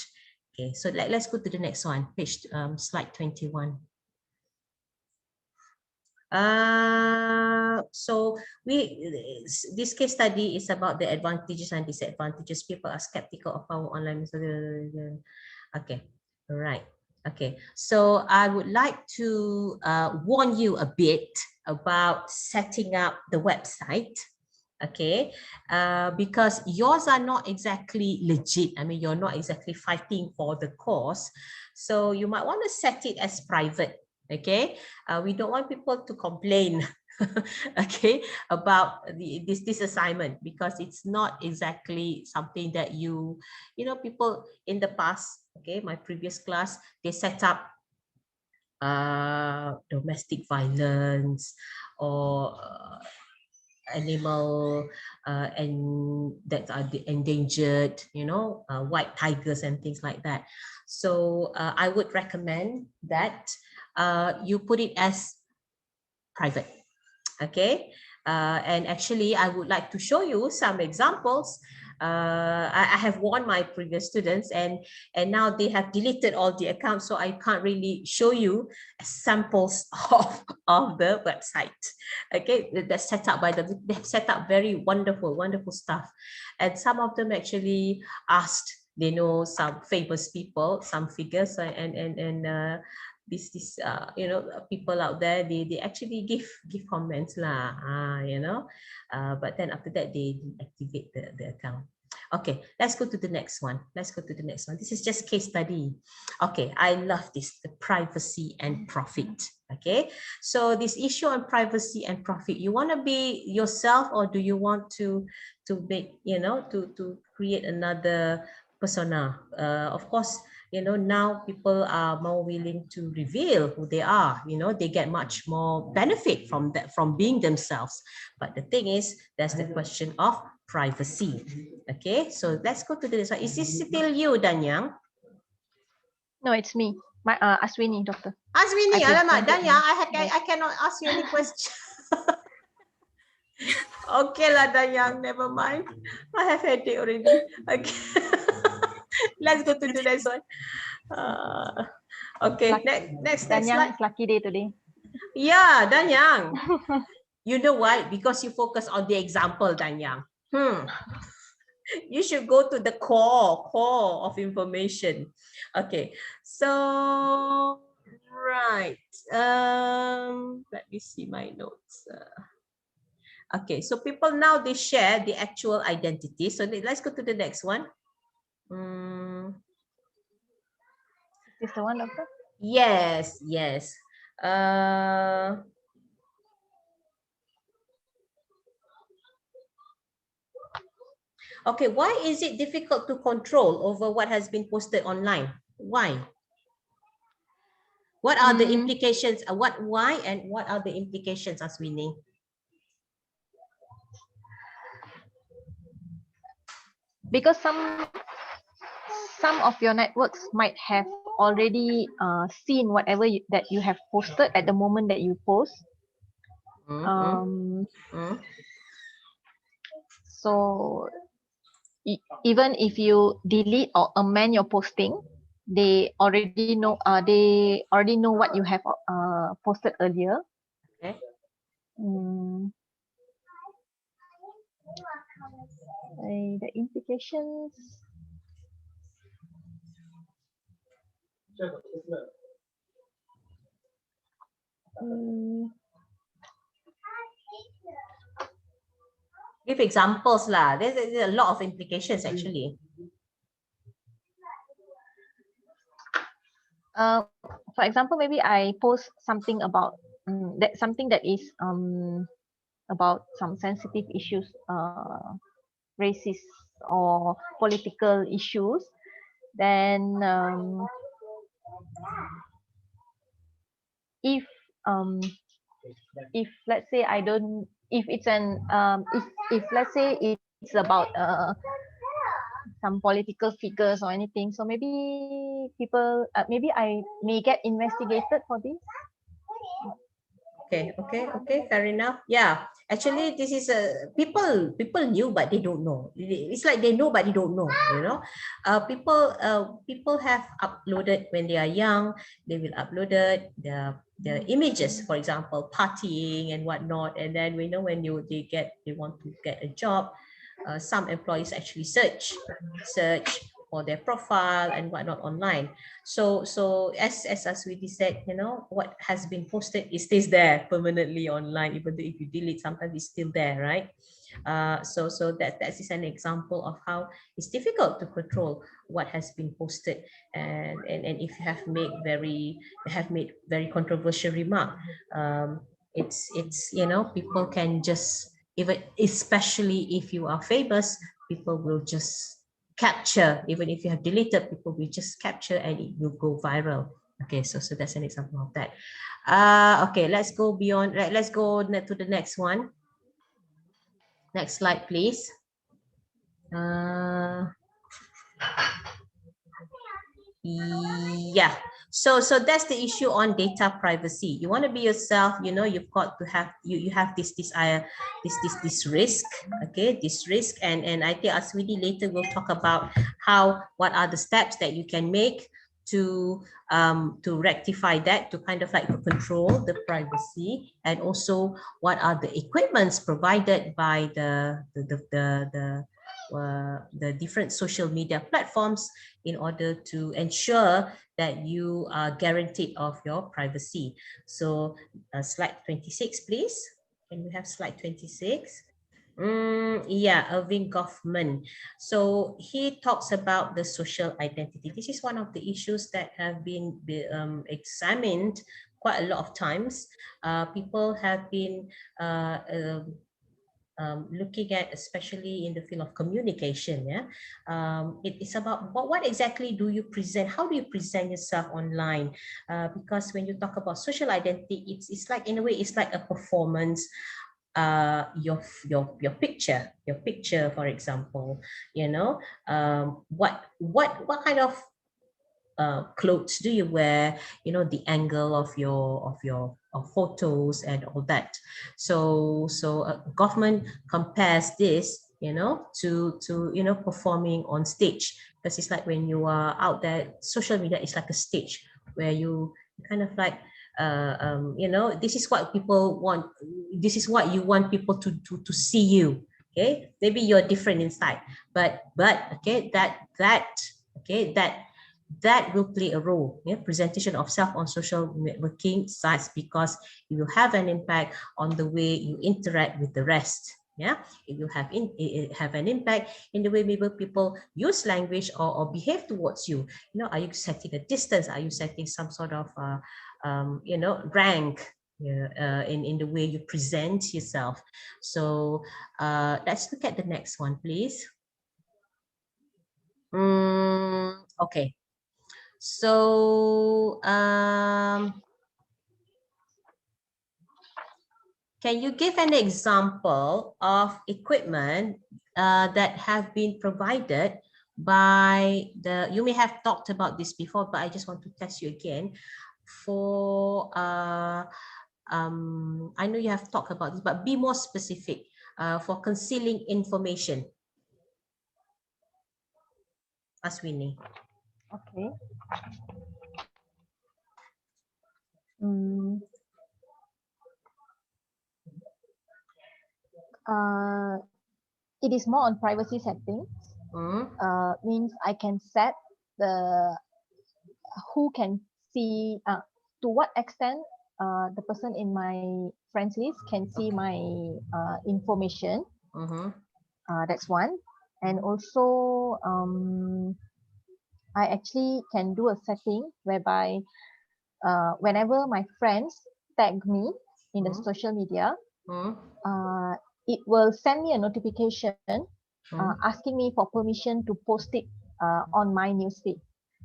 Okay, so let's go to the next one, page slide 21. So this case study is about the advantages and disadvantages. People are skeptical of our online. Okay, all right. Okay, so I would like to warn you a bit about setting up the website. Okay, because yours are not exactly legit. I mean, you're not exactly fighting for the cause. So you might want to set it as private. Okay, we don't want people to complain okay, about this assignment, because it's not exactly something that people in the past, okay, my previous class, they set up domestic violence or animal and that are endangered, white tigers and things like that. So I would recommend that you put it as private. Okay, and actually I would like to show you some examples. I have warned my previous students, and now they have deleted all the accounts, so I can't really show you samples of the website. Okay, that's set up by them. They have set up very wonderful stuff, and some of them actually asked, they know some famous people, some figures, and this people out there, they actually give comments lah, but then after that they deactivate the account. Okay, let's go to the next one. This is just case study. Okay, I love this, the privacy and profit. Okay, so this issue on privacy and profit, you want to be yourself, or do you want to make, to create another persona? Of course, now people are more willing to reveal who they are. They get much more benefit from that, from being themselves. But the thing is, there's the question of privacy. Okay, so let's go to the next one. Is this still you, Danyang? No, it's me. My Aswini, doctor. Aswini, I alamak, presented Danyang, my- I cannot ask you any question. Okay lah, Danyang, never mind. I have headache already. Okay. Let's go to the next one. Okay, next Danyang slide. is lucky day today. Yeah, Danyang. You know why? Because you focus on the example, Danyang. You should go to the core of information. Okay, so right. Let me see my notes. Okay, so people now, they share the actual identity. So let's go to the next one. Is the one, doctor? Yes. Okay, why is it difficult to control over what has been posted online? Why? What are the implications? Why and what are the implications, Aswini? Because some of your networks might have already seen whatever that you have posted at the moment that you post. So even if you delete or amend your posting, they already know. They already know what you have posted earlier. Okay. The implications. Give examples lah. There's a lot of implications actually. For example, maybe I post something about something that is about some sensitive issues, racist or political issues. Then if let's say I don't, if it's an if let's say it's about some political figures or anything, so maybe people maybe I may get investigated for this. Okay, fair enough. Yeah, actually this is people knew but they don't know. It's like they know but they don't know, people have uploaded when they are young, they will upload the images, for example, partying and whatnot, and then we know when they want to get a job, some employees actually search for their profile and whatnot online. So as we said, what has been posted, it stays there permanently online, even though if you delete, sometimes it's still there, right? So that is an example of how it's difficult to control what has been posted, and if you have made very controversial remark, it's people can just, even especially if you are famous, people will just capture. Even if you have deleted, people will just capture and it will go viral. Okay, so that's an example of that. Okay, let's go beyond. Let's go to the next one. Next slide, please. Yeah, so that's the issue on data privacy. You want to be yourself, you've got to have, you have this risk. Okay, this risk, and I think Aswini later will talk about what are the steps that you can make to rectify that, to kind of like control the privacy, and also what are the equipments provided by the different social media platforms in order to ensure that you are guaranteed of your privacy. So slide 26, please. Can we have slide 26? Yeah, Irving Goffman. So he talks about the social identity. This is one of the issues that have been examined quite a lot of times. People have been looking at, especially in the field of communication. Yeah, it's about what exactly do you present, how do you present yourself online, because when you talk about social identity, it's like, in a way, it's like a performance. Your picture, for example, what kind of clothes do you wear, the angle of your photos and all that. So government compares this, to performing on stage, because it's like when you are out there, social media is like a stage where you kind of like this is what people want, this is what you want people to see you. Okay, maybe you're different inside, but okay, that will play a role. Yeah? Presentation of self on social networking sites, because it will have an impact on the way you interact with the rest. Yeah, it will have an impact in the way maybe people use language or behave towards you. Are you setting a distance? Are you setting some sort of rank? In the way you present yourself. So let's look at the next one, please. Okay. So can you give an example of equipment that have been provided by you may have talked about this before, but I just want to test you again for, I know you have talked about this, but be more specific, for concealing information. Aswini. Okay. Mm, it is more on privacy settings. Means I can set the who can see, to what extent the person in my friends list can see my information. That's one. And also I actually can do a setting whereby whenever my friends tag me in the social media, it will send me a notification asking me for permission to post it on my newsfeed.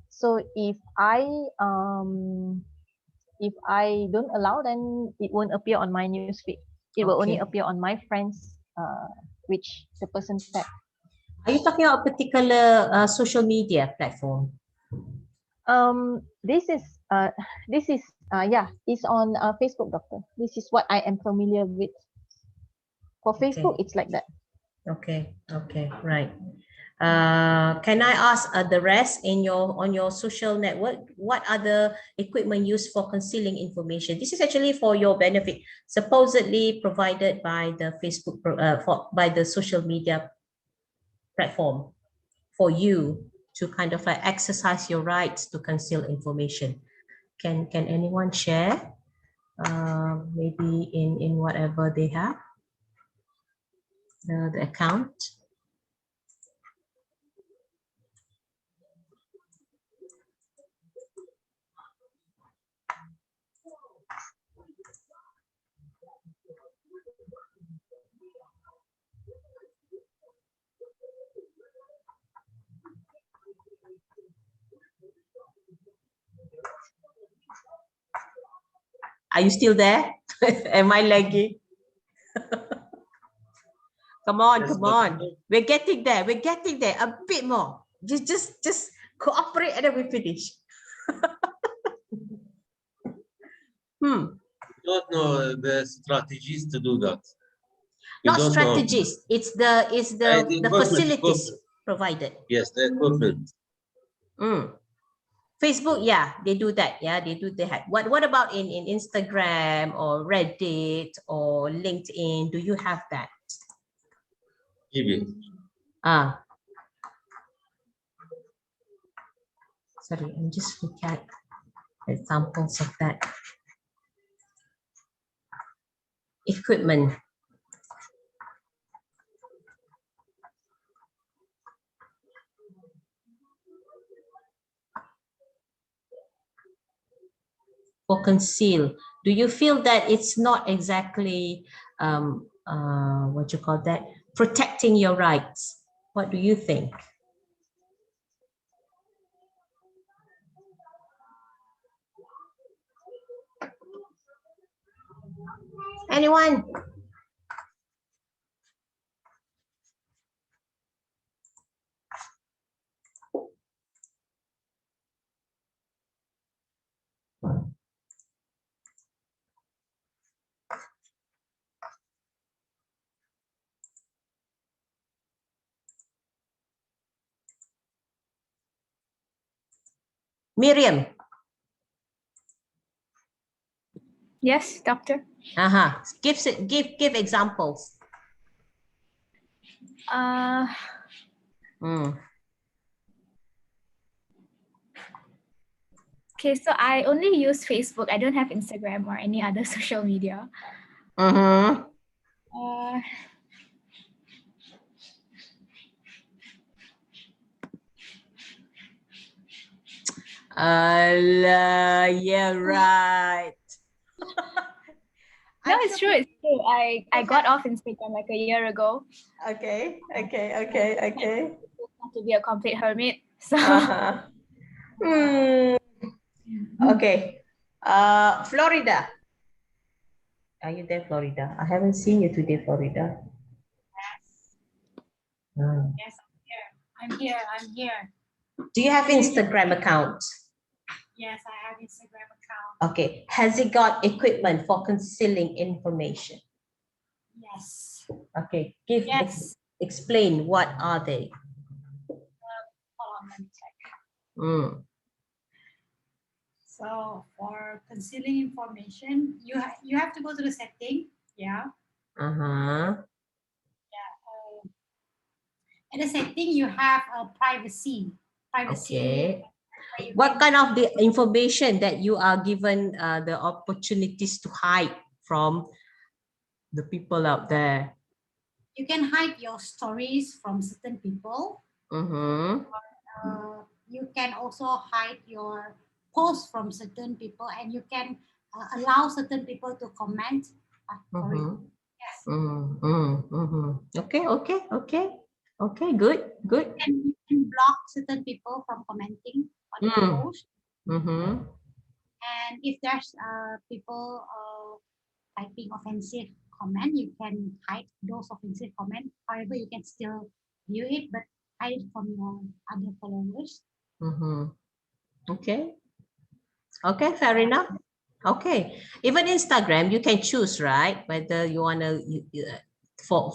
So if I don't allow, then it won't appear on my newsfeed. It will only appear on my friends, which the person tagged. Are you talking about a particular social media platform? This is yeah, it's on Facebook, doctor. This is what I am familiar with. For Facebook, it's like that. Okay, right. Can I ask the rest on your social network? What are the equipment used for concealing information? This is actually for your benefit, supposedly provided by the Facebook, by the social media platform, for you to kind of like exercise your rights to conceal information. Can anyone share? Maybe in whatever they have, the account. Are you still there? Am I lagging? Come on, Yes, come but on. We're getting there. We're getting there. A bit more. Just cooperate and then we finish. you don't know the strategies to do that. You Not don't know. strategies. It's the The equipment, facilities provided. Yes, the equipment. Facebook, yeah, they do that. Yeah, they do that. What about in Instagram or Reddit or LinkedIn? Do you have that? Maybe. Sorry, I'm just looking at examples of that. Equipment. For conceal, do you feel that it's not exactly what you call that, protecting your rights? What do you think? Anyone? Miriam. Yes, doctor. Give examples. Okay, so I only use Facebook. I don't have Instagram or any other social media. Yeah, right. No, it's true. It's true. I got off Instagram like a year ago. Okay. Not to be a complete hermit. So Okay. Florida. Are you there, Florida? I haven't seen you today, Florida. Yes, I'm here. Do you have Instagram account? Yes, I have Instagram account. Okay. Has it got equipment for concealing information? Yes. Okay. Explain what are they? Hold on, let me check. So for concealing information, you have to go to the setting. Yeah. In the setting, you have a privacy. Okay. What kind of the information that you are given the opportunities to hide from the people out there? You can hide your stories from certain people. You can also hide your posts from certain people, and you can allow certain people to comment. Yes. Okay, good. And you can block certain people from commenting on your post. And if there's people typing offensive comment, you can hide those offensive comments. However, you can still view it, but hide it from your other followers. Okay, fair enough. Okay, even Instagram, you can choose, right? Whether you want to for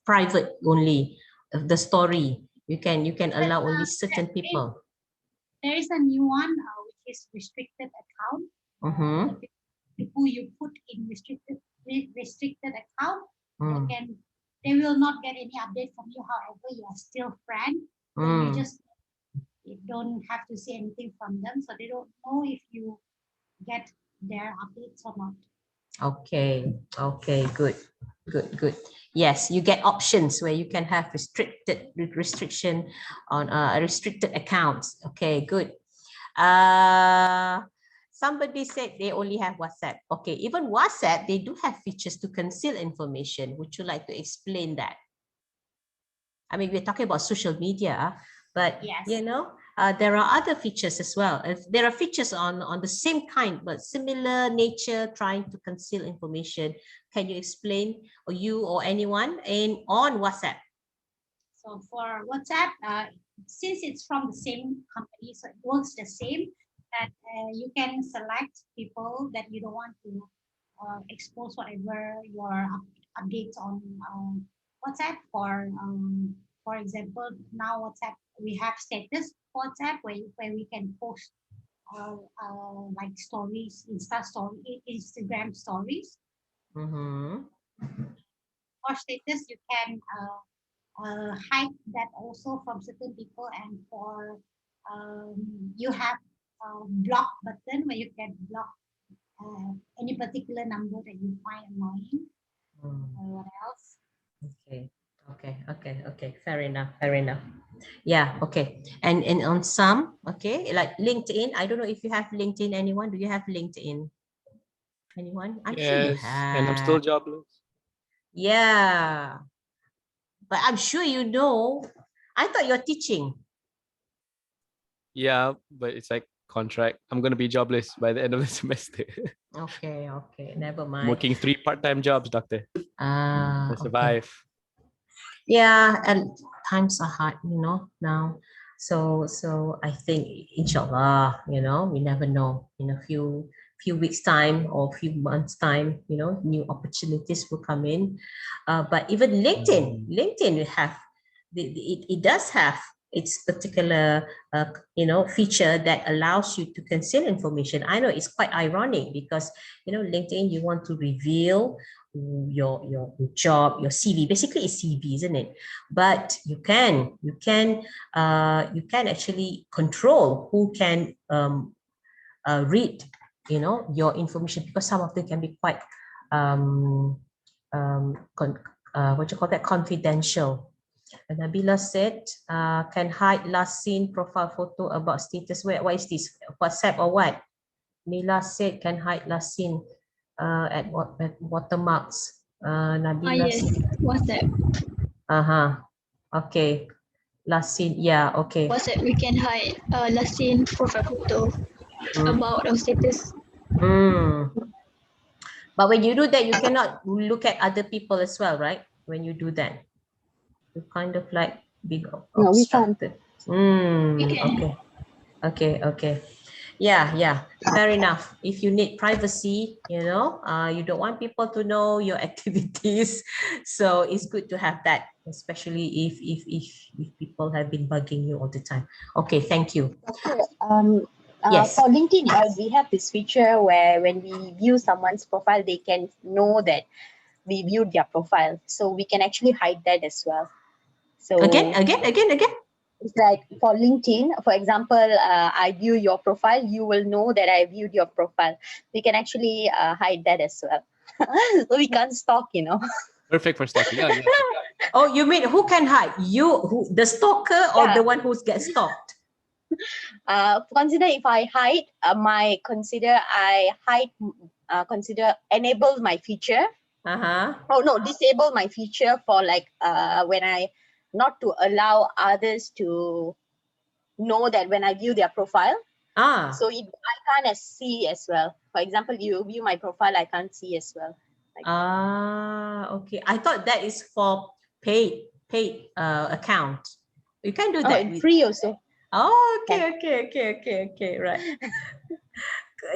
private only the story. You can allow only certain people. There is a new one which is restricted account. People you put in restricted account, they will not get any update from you. However, you are still friend. You don't have to see anything from them, so they don't know if you get their updates or not. Okay, good. Yes, you get options where you can have restriction on restricted accounts. Okay, good. Somebody said they only have WhatsApp. Okay, even WhatsApp, they do have features to conceal information. Would you like to explain that? I mean, we're talking about social media, but yes. there are other features as well. There are features on the same kind but similar nature, trying to conceal information. Can you explain, or you or anyone on WhatsApp? So for WhatsApp, since it's from the same company, so it works the same. That you can select people that you don't want to expose whatever your updates on WhatsApp. For example, now WhatsApp, we have status WhatsApp where we can post like stories, Instagram stories. Mm-hmm. For status, you can hide that also from certain people, and for you have a block button where you can block any particular number that you find annoying. What else? Okay. Fair enough. Yeah, okay. And on some, okay, like LinkedIn. I don't know if you have LinkedIn. Anyone? Do you have LinkedIn? Anyone? I'm sure you Yes, and I'm still have. jobless. Yeah, but I'm sure you know. I thought you're teaching. Yeah, but it's like contract. I'm gonna be jobless by the end of the semester. Okay, never I'm mind. working 3 part-time jobs, doctor. To Okay. survive. Yeah, and times are hard, now. So I think, inshallah, we never know. In a few weeks time or few months time, new opportunities will come in. But even LinkedIn will have it does have its particular feature that allows you to conceal information. I know it's quite ironic because LinkedIn, you want to reveal your job, your CV. Basically it's CV, isn't it? But you can actually control who can read your information, because some of them can be quite what you call that, confidential. And Nabila said, can hide last seen profile photo about status. What is this, WhatsApp or what? Mila said can hide last seen at watermarks. Nabila Yes, said, WhatsApp. Okay, last seen, yeah, okay. WhatsApp, we can hide last seen profile photo about our status. But when you do that, you cannot look at other people as well, right? When you do that, you kind of like be No, we can't. obstructed. We can. Okay. Yeah, fair enough. If you need privacy, you don't want people to know your activities, so it's good to have that, especially if people have been bugging you all the time. Okay, thank you. Yes. For LinkedIn, we have this feature where when we view someone's profile, they can know that we viewed their profile. So we can actually hide that as well. So Again. It's like for LinkedIn, for example, I view your profile, you will know that I viewed your profile. We can actually hide that as well. So we can't stalk, Perfect for stalking. Oh, yeah. Oh, you mean who can hide? The stalker, or the one who gets stalked? Consider if I hide consider enable my feature. Oh no, disable my feature for like when I not to allow others to know that when I view their profile. So I can't see as well. For example, you view my profile, I can't see as well. Okay. I thought that is for paid account. You can do that. Free also. Oh, okay, right.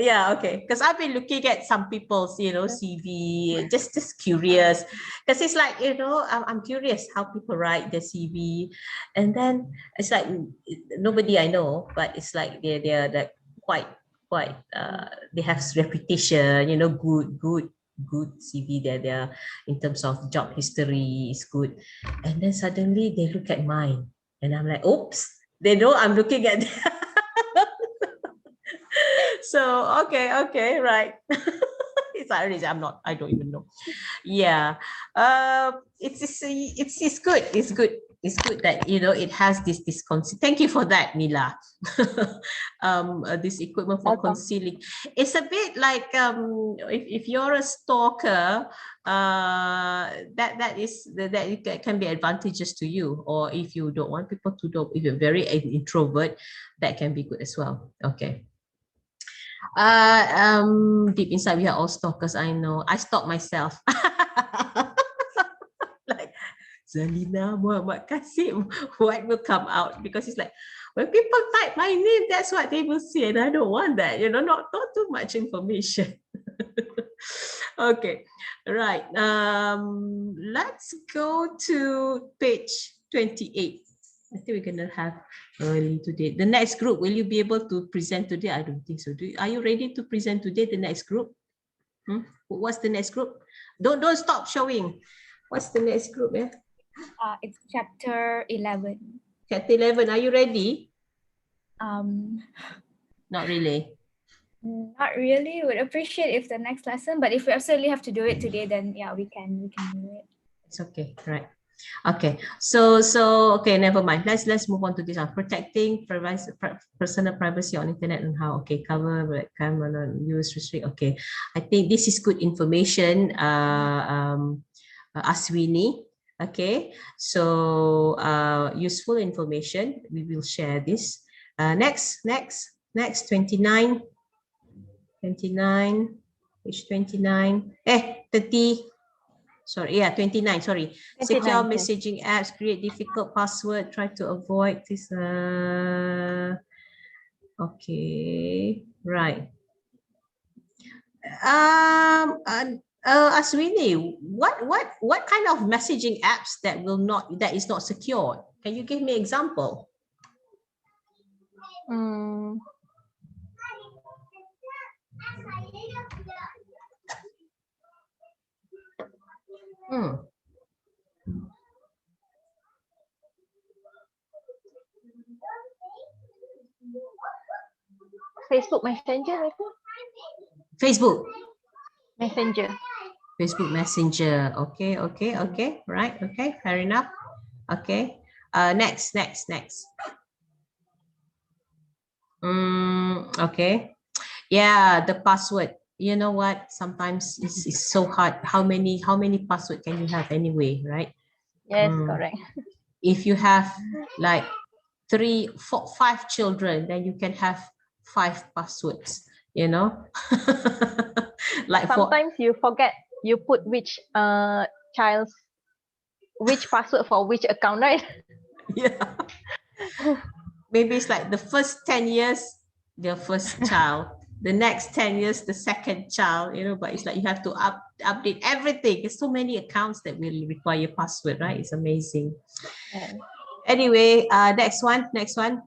Yeah, okay. Because I've been looking at some people's, CV, just curious. Because it's like, I'm curious how people write their CV, and then it's like nobody I know, but it's like they're like quite they have reputation, good CV. They're in terms of job history is good, and then suddenly they look at mine, and I'm like, oops, they know I'm looking at. So okay, right. It's I'm not. I don't even know. Yeah, it's good. It's good. It's good that it has this conceal. Thank you for that, Mila. This equipment for concealing. It's a bit like if you're a stalker, that can be advantageous to you. Or if you don't want people to know, if you're very introvert, that can be good as well. Okay. Deep inside we are all stalkers. I know. I stalk myself. Like Zalina Muhammad Kasim, what will come out? Because it's like when people type my name, that's what they will see, and I don't want that. Not too much information. Okay, right. Let's go to page 28. I think we're gonna have early today. The next group, will you be able to present today? I don't think so. Are you ready to present today? The next group? What's the next group? Don't stop showing. What's the next group? Yeah. It's chapter 11. Chapter 11. Are you ready? Not really. Not really. Would appreciate if the next lesson, but if we absolutely have to do it today, then yeah, we can do it. It's okay, right? Okay, so okay, never mind. Let's move on to this one. Protecting personal privacy on internet and how. Okay, cover webcam and use restrict. Okay, I think this is good information. Aswini. Okay, so useful information. We will share this. Next 29. 29, page 29. 30. Sorry, yeah, 29, sorry. 29, Secure yes. messaging apps, create difficult password, try to avoid this. Okay, right. Aswini, what kind of messaging apps that is not secured? Can you give me an example? Facebook Messenger, I think. Facebook Messenger. Facebook Messenger. Okay. Right. Okay. Fair enough. Okay. Next. Okay. Yeah, the password. You know what? Sometimes it's so hard. How many password can you have anyway, right? Yes, correct. If you have like 3, 4, 5 children, then you can have 5 passwords. Like sometimes you forget you put which child's which password for which account, right? Yeah. Maybe it's like the first 10 years, the first child, the next 10 years, the second child, but it's like you have to update everything. There's so many accounts that will require password, right? It's amazing. Yeah. Anyway, next one,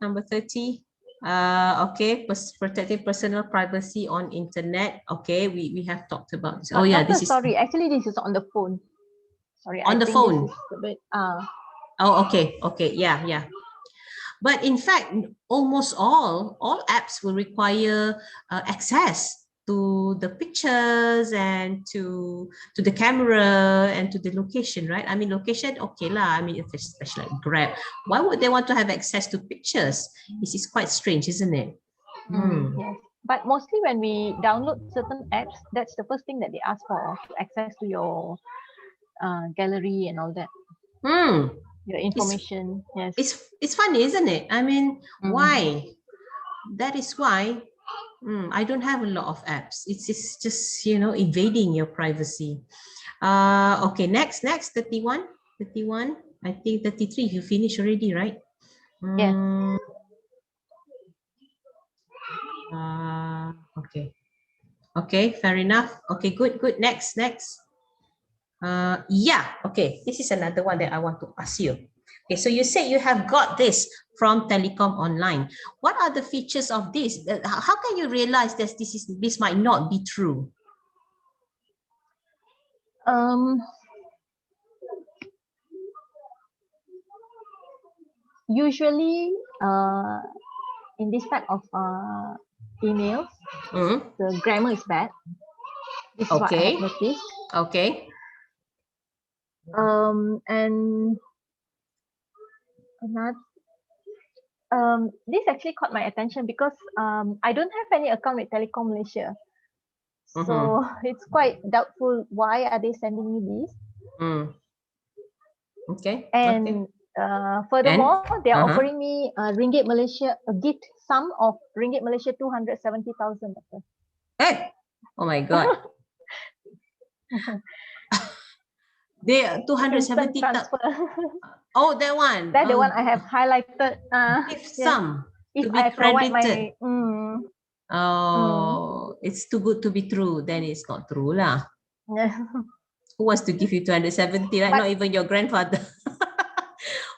number 30. Okay, protecting personal privacy on internet. Okay, we have talked about this. Oh yeah, this is sorry. Actually, this is on the phone. Sorry, on the phone. This is a bit, Oh, okay, yeah. But in fact, almost all apps will require access to the pictures and to the camera and to the location, right? I mean, location, okay lah. I mean, especially like Grab, why would they want to have access to pictures? This is quite strange, isn't it? Yes. But mostly when we download certain apps, that's the first thing that they ask for, to access to your gallery and all that. Your information. Yes. It's funny, isn't it? I mean, why? That is why I don't have a lot of apps. It's just invading your privacy. Okay, next 31. I think 33. You finished already, right? Yes. Okay, fair enough. Okay, good. Next. Yeah, okay. This is another one that I want to ask you. Okay, so you said you have got this from Telecom Online. What are the features of this? How can you realize that this might not be true? Usually, in this type of emails, the grammar is bad. This is what I have noticed. Okay. And Another, this actually caught my attention because I don't have any account with Telecom Malaysia. So it's quite doubtful why are they sending me this. Okay. And furthermore, they are offering me Ringgit Malaysia, a gift sum of Ringgit Malaysia 270,000. Hey! Oh my God. They Instant 270,000. transfer. Oh, that one. That's the one I have highlighted. Gift Yes. sum If to be I provide credited. my Oh, it's too good to be true. Then it's not true lah. yeah. Who wants to give you 270, right? But Not even your grandfather.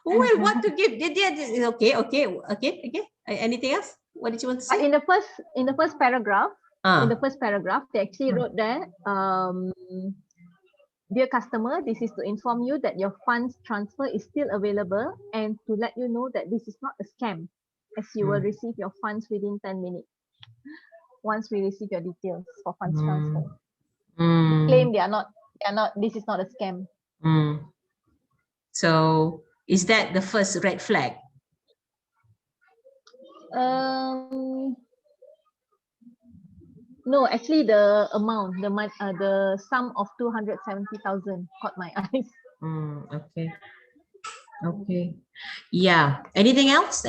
Who will want to give? Okay. Anything else? What did you want to say? in the first paragraph, they actually wrote there, dear customer, this is to inform you that your funds transfer is still available and to let you know that this is not a scam, as you will receive your funds within 10 minutes once we receive your details for funds transfer. Claim they are not, this is not a scam. So is that the first red flag? No, actually the amount, the sum of 270,000 caught my eyes. Okay. Yeah. Anything else?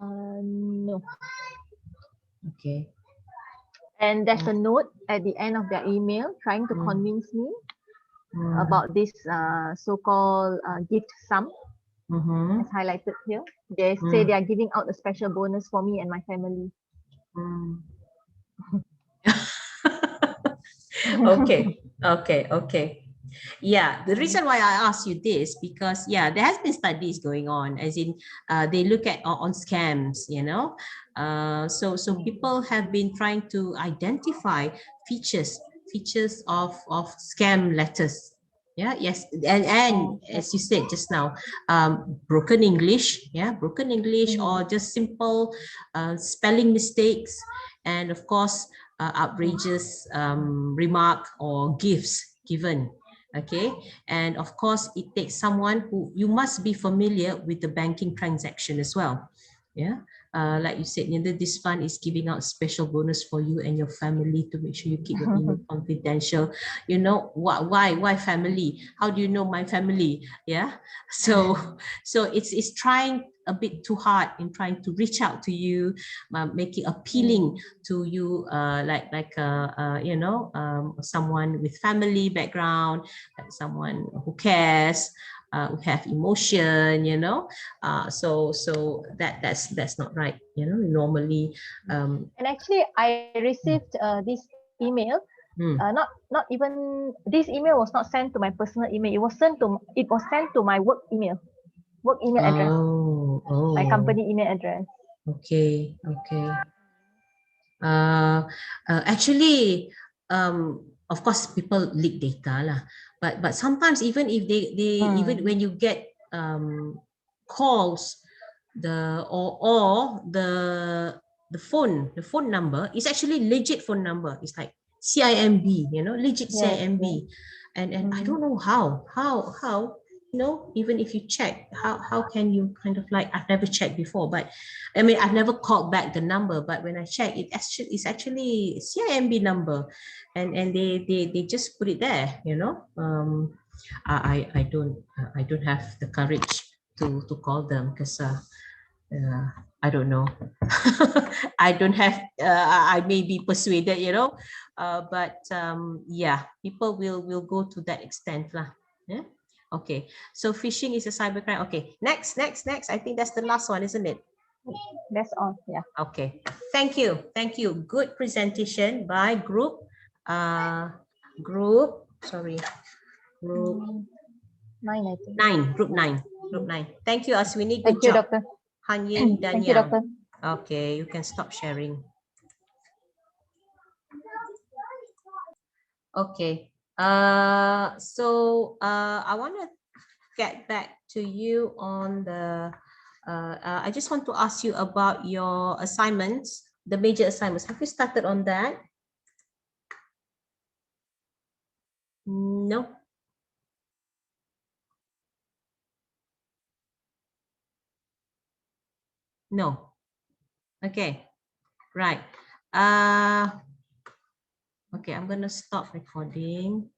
No. Okay. And there's a note at the end of their email trying to convince me about this so-called gift sum. As highlighted here. They say they are giving out a special bonus for me and my family. Okay. Yeah, the reason why I asked you this because there has been studies going on, as in they look at on scams, so people have been trying to identify features of scam letters. Yes, and as you said just now, broken English, or just simple spelling mistakes, and of course outrageous remark or gifts given. Okay, and of course it takes someone who you must be familiar with the banking transaction as well. Like you said, this fund is giving out special bonus for you and your family to make sure you keep your email confidential. Why family? How do you know my family? So it's trying a bit too hard in trying to reach out to you, making appealing to you, someone with family background, like someone who cares, who have emotion, so that's not right, normally. And actually I received this email, not even, this email was not sent to my personal email, it was sent to my work email address. My company email address. Okay. Actually, of course people leak data lah, but sometimes even if they even when you get calls, or the phone number is actually legit phone number. It's like CIMB, legit CIMB. And I don't know how even if you check, how can you kind of like, I've never checked before, but I mean I've never called back the number, but when I check, it's actually CIMB number, and they just put it there. I don't have the courage to call them because I don't know. I don't have. I may be persuaded, but people will go to that extent, lah. Yeah. Okay. So phishing is a cybercrime. Okay. Next. I think that's the last one, isn't it? That's all. Yeah. Okay. Thank you. Good presentation by group. Group 9, I think. 9. Group 9. Thank you, Aswini. Good Thank you, job. Doctor. Hanyin dan Thank you, Yang. Doctor. Okay, you can stop sharing. Okay. So I want to get back to you on the. I just want to ask you about your assignments, the major assignments. Have you started on that? No. No. Okay. Right. Okay, I'm gonna stop recording.